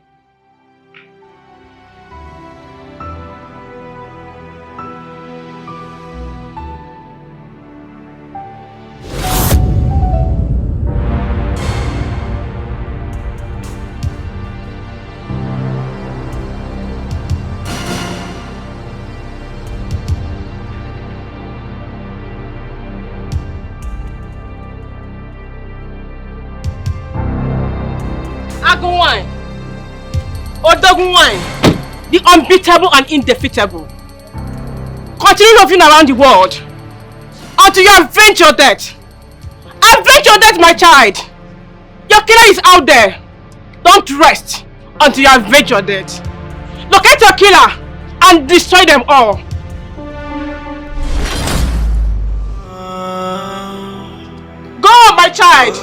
The unbeatable and indefeatable. Continue roving around the world until you avenge your death. Avenge your death, my child. Your killer is out there. Don't rest until you avenge your death. Locate your killer and destroy them all. Go, my child.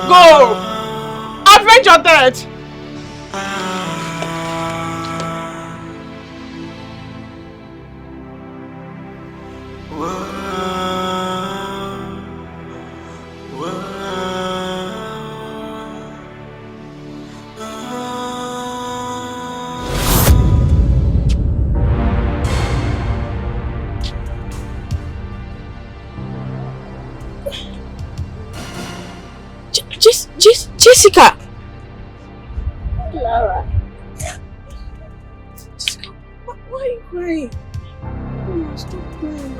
Go. Avenge your death. Jessica! Clara. Jessica, why are you crying? Oh, stop crying.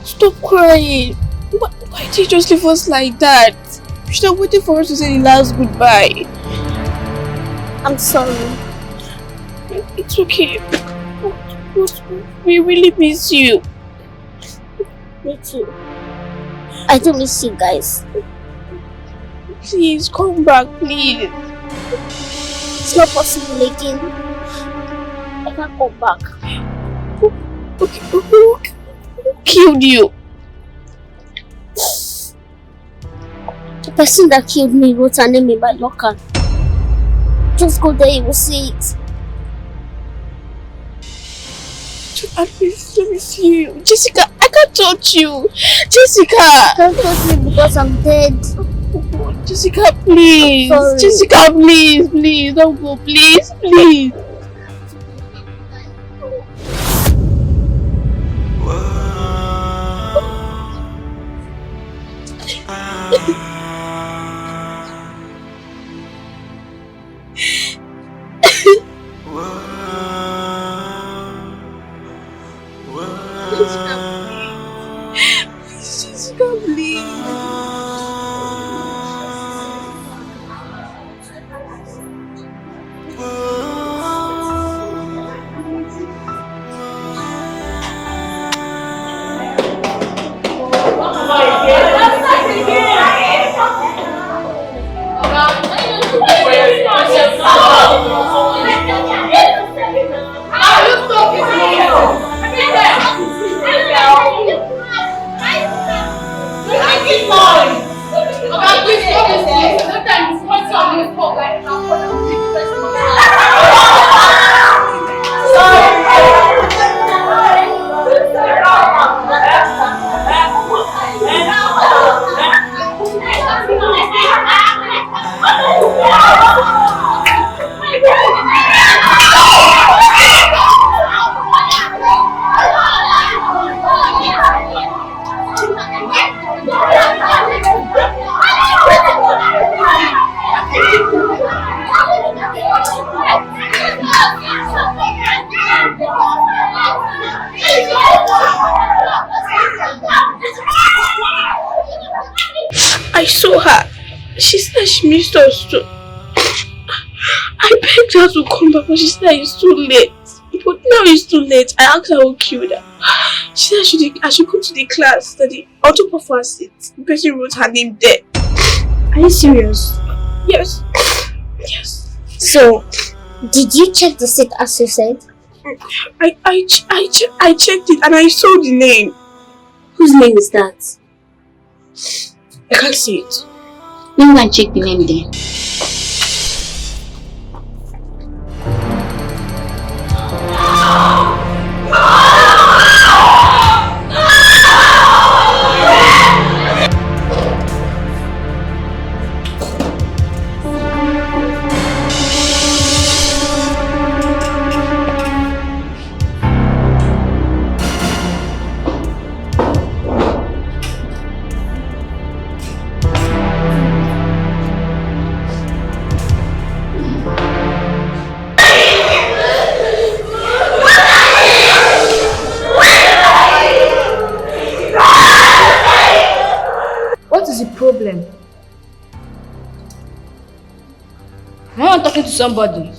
Stop crying. Why did you just leave us like that? You should have waited for us to say the last goodbye. I'm sorry. It's okay. We really miss you. Me too. I do miss you guys. Please, come back, please. It's not possible again. I can't come back. Who killed you? The person that killed me wrote her name in my locker. Just go there, you will see it. Let me see you. Jessica, I can't touch you. Jessica! Don't touch me because I'm dead. Jessica, please. Sorry. Jessica, please. Don't go, please. Jessica, please. I saw her. She said she missed us too. I begged her to come back, but she said it's too late. But now it's too late. I asked her who killed her. She said I should go to the class study. On top of her seat, the person wrote her name there. Are you serious? Yes. So, did you check the seat as you said? I checked it and I saw the name. Whose name is that? I can't see it. Let me go and check the name there. What is the problem? I'm talking to somebody.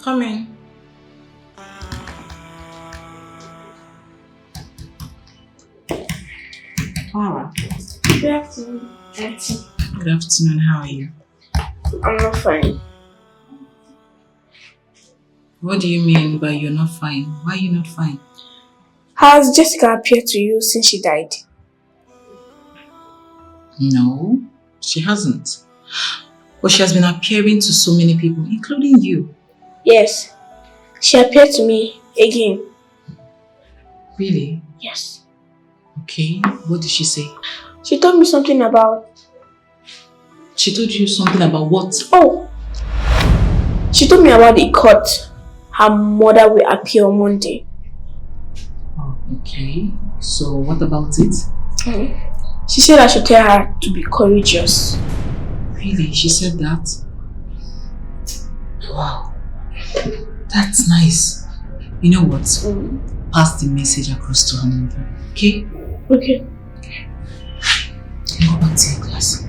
Come in. Alright. Good afternoon, Auntie. Good afternoon, how are you? I'm not fine. What do you mean by you're not fine? Why are you not fine? Has Jessica appeared to you since she died? No, she hasn't. But she has been appearing to so many people, including you. Yes. She appeared to me again. Really? Yes. Okay, what did she say? She told me something about... She told you something about what? Oh! She told me about the court. Her mother will appear on Monday. Oh, okay. So what about it? She said I should tell her to be courageous. Really? She said that? Wow. That's nice. You know what? Pass the message across to her mother. Okay? Okay. Go back to your class.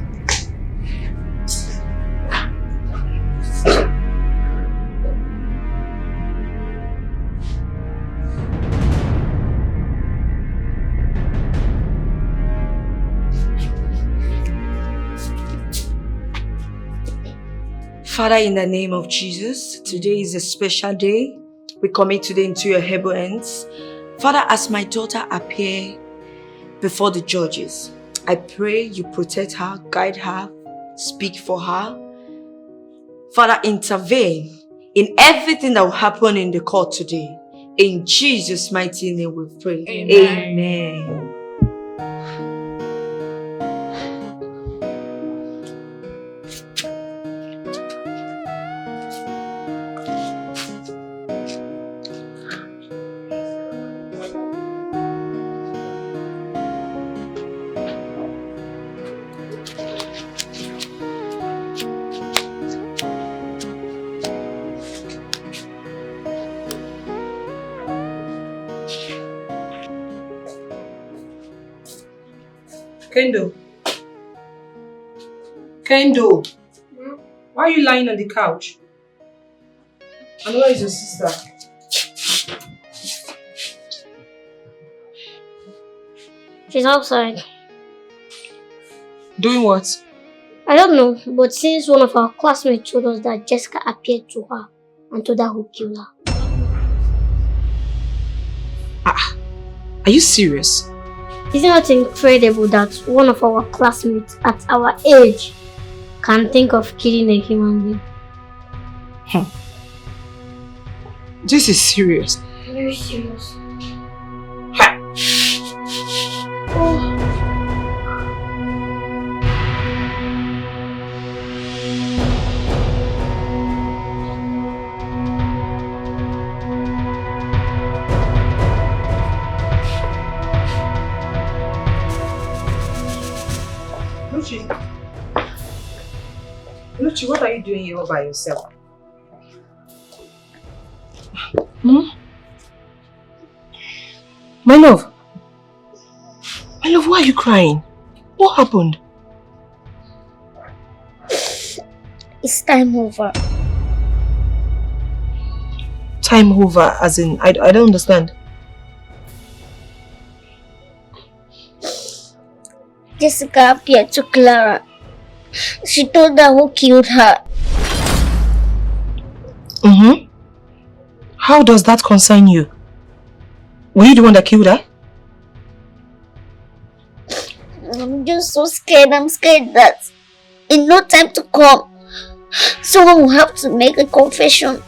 Father, in the name of Jesus, today is a special day. We commit today into your able hands. Father, as my daughter appear before the judges, I pray you protect her, guide her, speak for her. Father, intervene in everything that will happen in the court today. In Jesus' mighty name we pray. Amen. Kendo. Kendo. Why are you lying on the couch? And where is your sister? She's outside. Doing what? I don't know, but since one of our classmates told us that Jessica appeared to her and told her who killed her. Are you serious? Isn't it incredible that one of our classmates at our age can think of killing a human being? This is serious. Very serious. Luchi, what are you doing here all by yourself? My love, why are you crying? What happened? It's time over. Time over, as in, I don't understand. Jessica appeared to Clara. She told her who killed her. How does that concern you? Were you the one that killed her? I'm just so scared. I'm scared that in no time to come, someone will have to make a confession.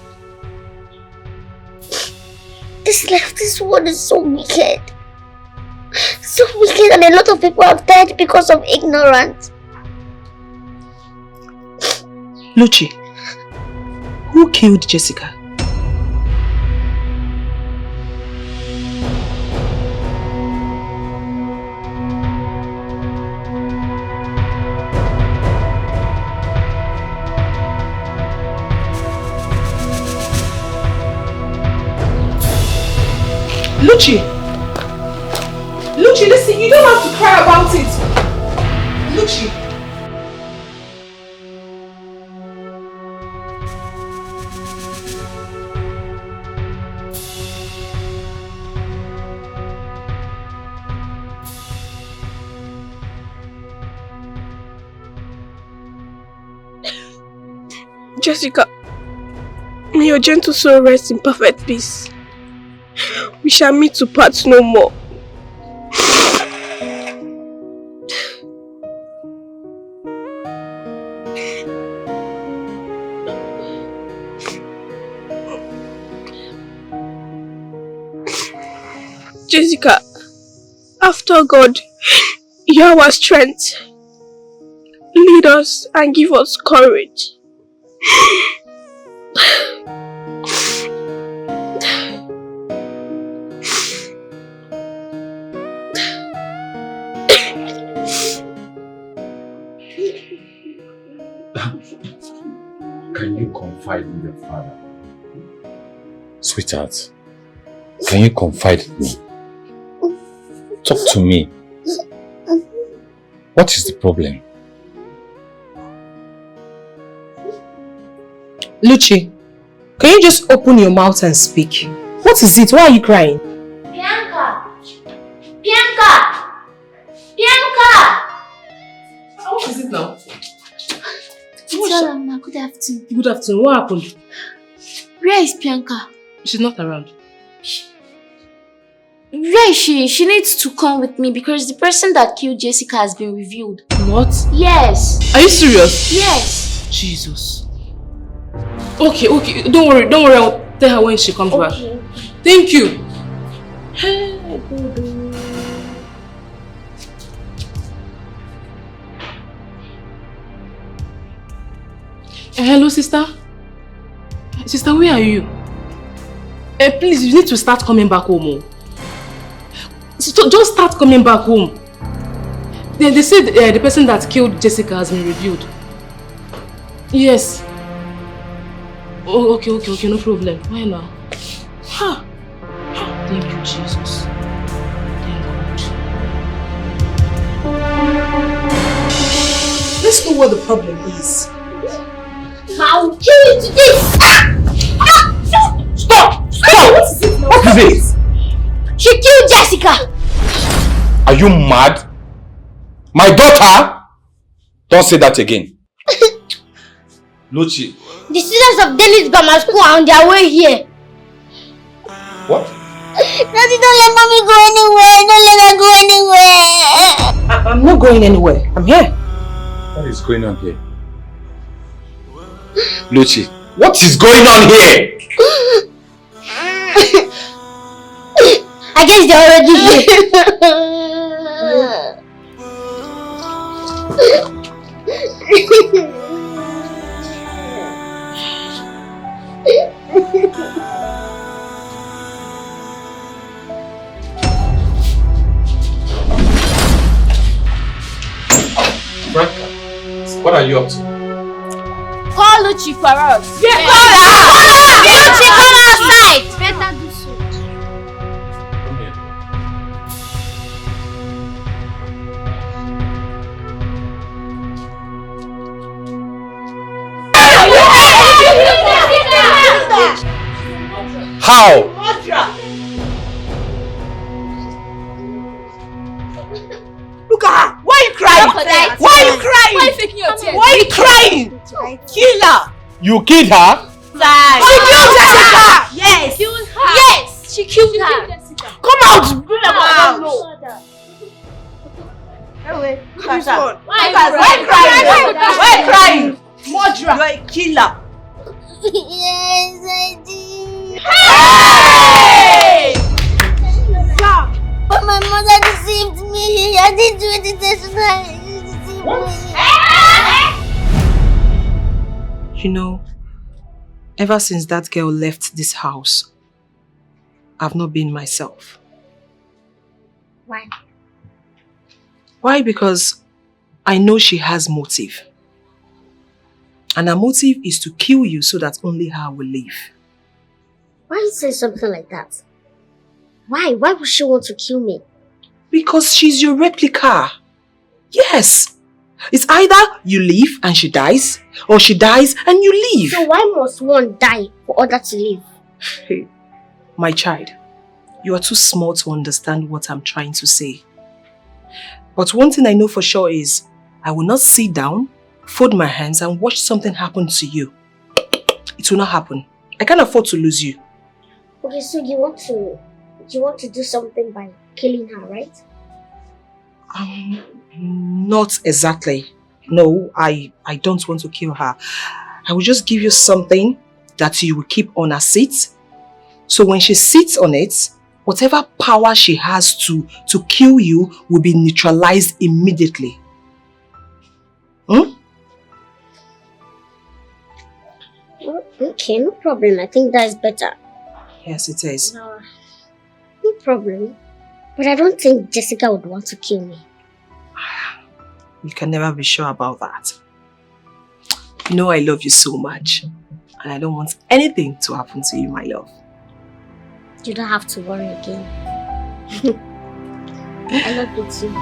This world is so wicked. So wicked, and a lot of people have died because of ignorance. Luchi, who killed Jessica? Luchi! Luchi, listen, you don't have to cry about it! Luchi! Jessica, may your gentle soul rest in perfect peace. We shall meet to part no more. Jessica, after God, you are our strength. Lead us and give us courage. Can you confide in your father? Sweetheart, can you confide in me? Talk to me. What is the problem? Luchi, can you just open your mouth and speak? What is it? Why are you crying? Bianca! Bianca! Bianca! What is it now? Mama, good afternoon. Good afternoon. What happened? Where is Bianca? She's not around. Where is she? She needs to come with me because the person that killed Jessica has been revealed. What? Yes. Are you serious? Yes. Jesus. Okay. Don't worry. I'll tell her when she comes back. Thank you. Hello, sister. Sister, where are you? Please, you need to start coming back home. Just start coming back home. They said the person that killed Jessica has been revealed. Yes. Oh, okay, no problem. Why now? Thank you, Jesus. Thank God. Let's know what the problem is. I'll kill you today! Stop! What is it now? What is this? She killed Jessica! Are you mad? My daughter? Don't say that again. Luchi. The students of Delhi's grammar school are on their way here. What? Daddy, don't let mommy go anywhere. Don't let her go anywhere. I'm not going anywhere. I'm here. What is going on here? Luchi, what is going on here? I guess they're already here. Franca, what are you up to? Call Luchi for us. Yeah, call her! Luchi, come outside! Better do so. Come here. How? Look at her. Why are you crying? Why are you crying? Why are you faking your tears? Why are you crying? Kill her. You killed her? She killed Jessica. Yes. Killed her. Yes, she killed her. Come out. Bring her out. Why crying? Why crying? Murderer. You're a killer. Yes, I did. Hey! But my mother deceived me. I didn't do it intentionally. She deceived me. You know, ever since that girl left this house, I've not been myself. Why? Why? Because I know she has motive. And her motive is to kill you so that only her will live. Why you say something like that? Why? Why would she want to kill me? Because she's your replica. Yes. It's either you live and she dies, or she dies and you live. So why must one die for other to live? Hey, my child, you are too small to understand what I'm trying to say. But one thing I know for sure is, I will not sit down, fold my hands and watch something happen to you. It will not happen. I can't afford to lose you. Okay, so you want to do something by killing her, right? Not exactly. No, I don't want to kill her. I will just give you something that you will keep on her seat. So when she sits on it, whatever power she has to kill you will be neutralized immediately. Okay, no problem. I think that is better. Yes, it is. No problem. But I don't think Jessica would want to kill me. You can never be sure about that. You know I love you so much. And I don't want anything to happen to you, my love. You don't have to worry again. I love you too.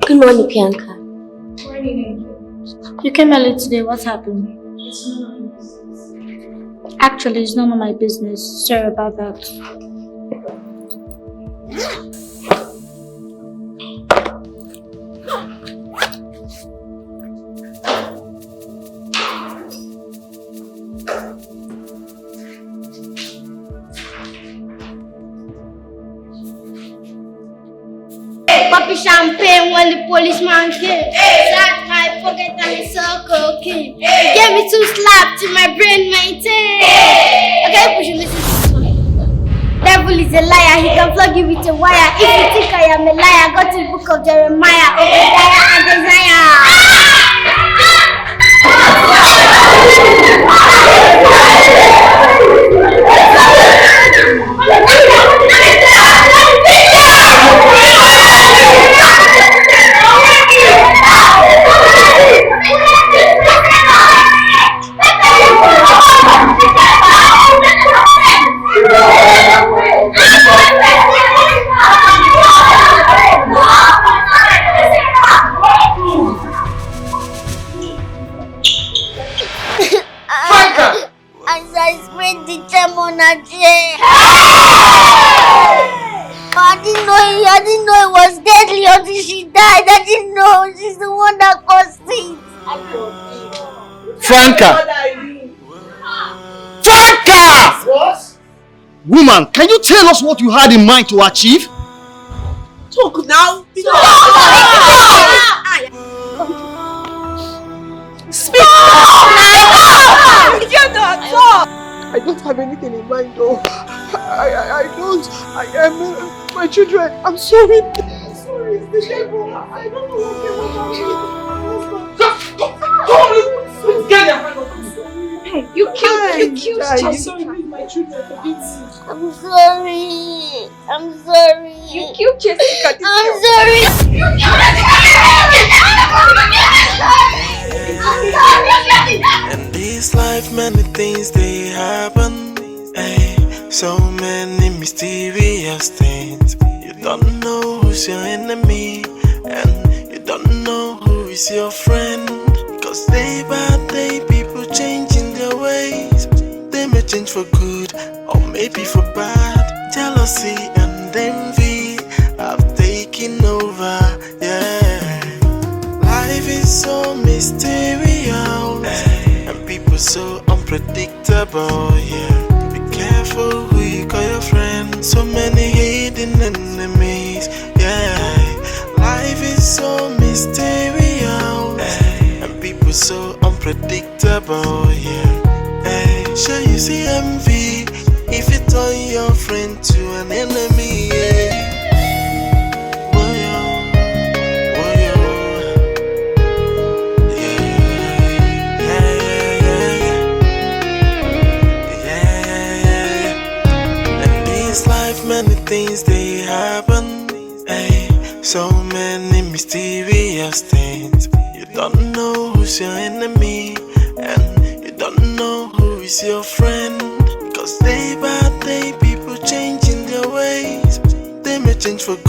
Good morning, Bianca. You came early today. What happened? Actually, it's none of my business. Sorry about that. popping champagne when the policeman came. Sat my pocket and he saw cocaine. He gave me 2 slaps till my brain maintained. Okay, push listen to this one. Devil is a liar, he can flog you with a wire. If you think I am a liar, go to the book of Jeremiah, Obadiah and Isaiah. As I spent the time on a chair. I didn't know it was deadly until she died. I didn't know she's the one that caused it. Franca! Franca! What? Woman, can you tell us what you had in mind to achieve? Talk now. Speak! I don't have anything in mind though. I don't. I am my children. I'm sorry. I'm sorry. It's the devil. I don't know what they want. Just get your hand off me. Hey, you killed Chelsea. I'm sorry, my children. I'm sorry. I'm sorry. You killed Jessica. I'm sorry. In this life, many things they happen. Ay, so many mysterious things. You don't know who's your enemy, and you don't know who is your friend. Cause day by day, people changing their ways. They may change for good, or maybe for bad. Jealousy and envy have taken over, yeah. Life is so mysterious, and people so unpredictable, yeah. Be careful who you call your friend. So many hidden enemies, yeah. Life is so mysterious, and people so unpredictable, yeah. Sure you see envy if you turn your friend to an enemy, yeah. Many things they happen, ay, so many mysterious things. You don't know who's your enemy, and you don't know who is your friend. Cause day by day people changing their ways. They may change for good.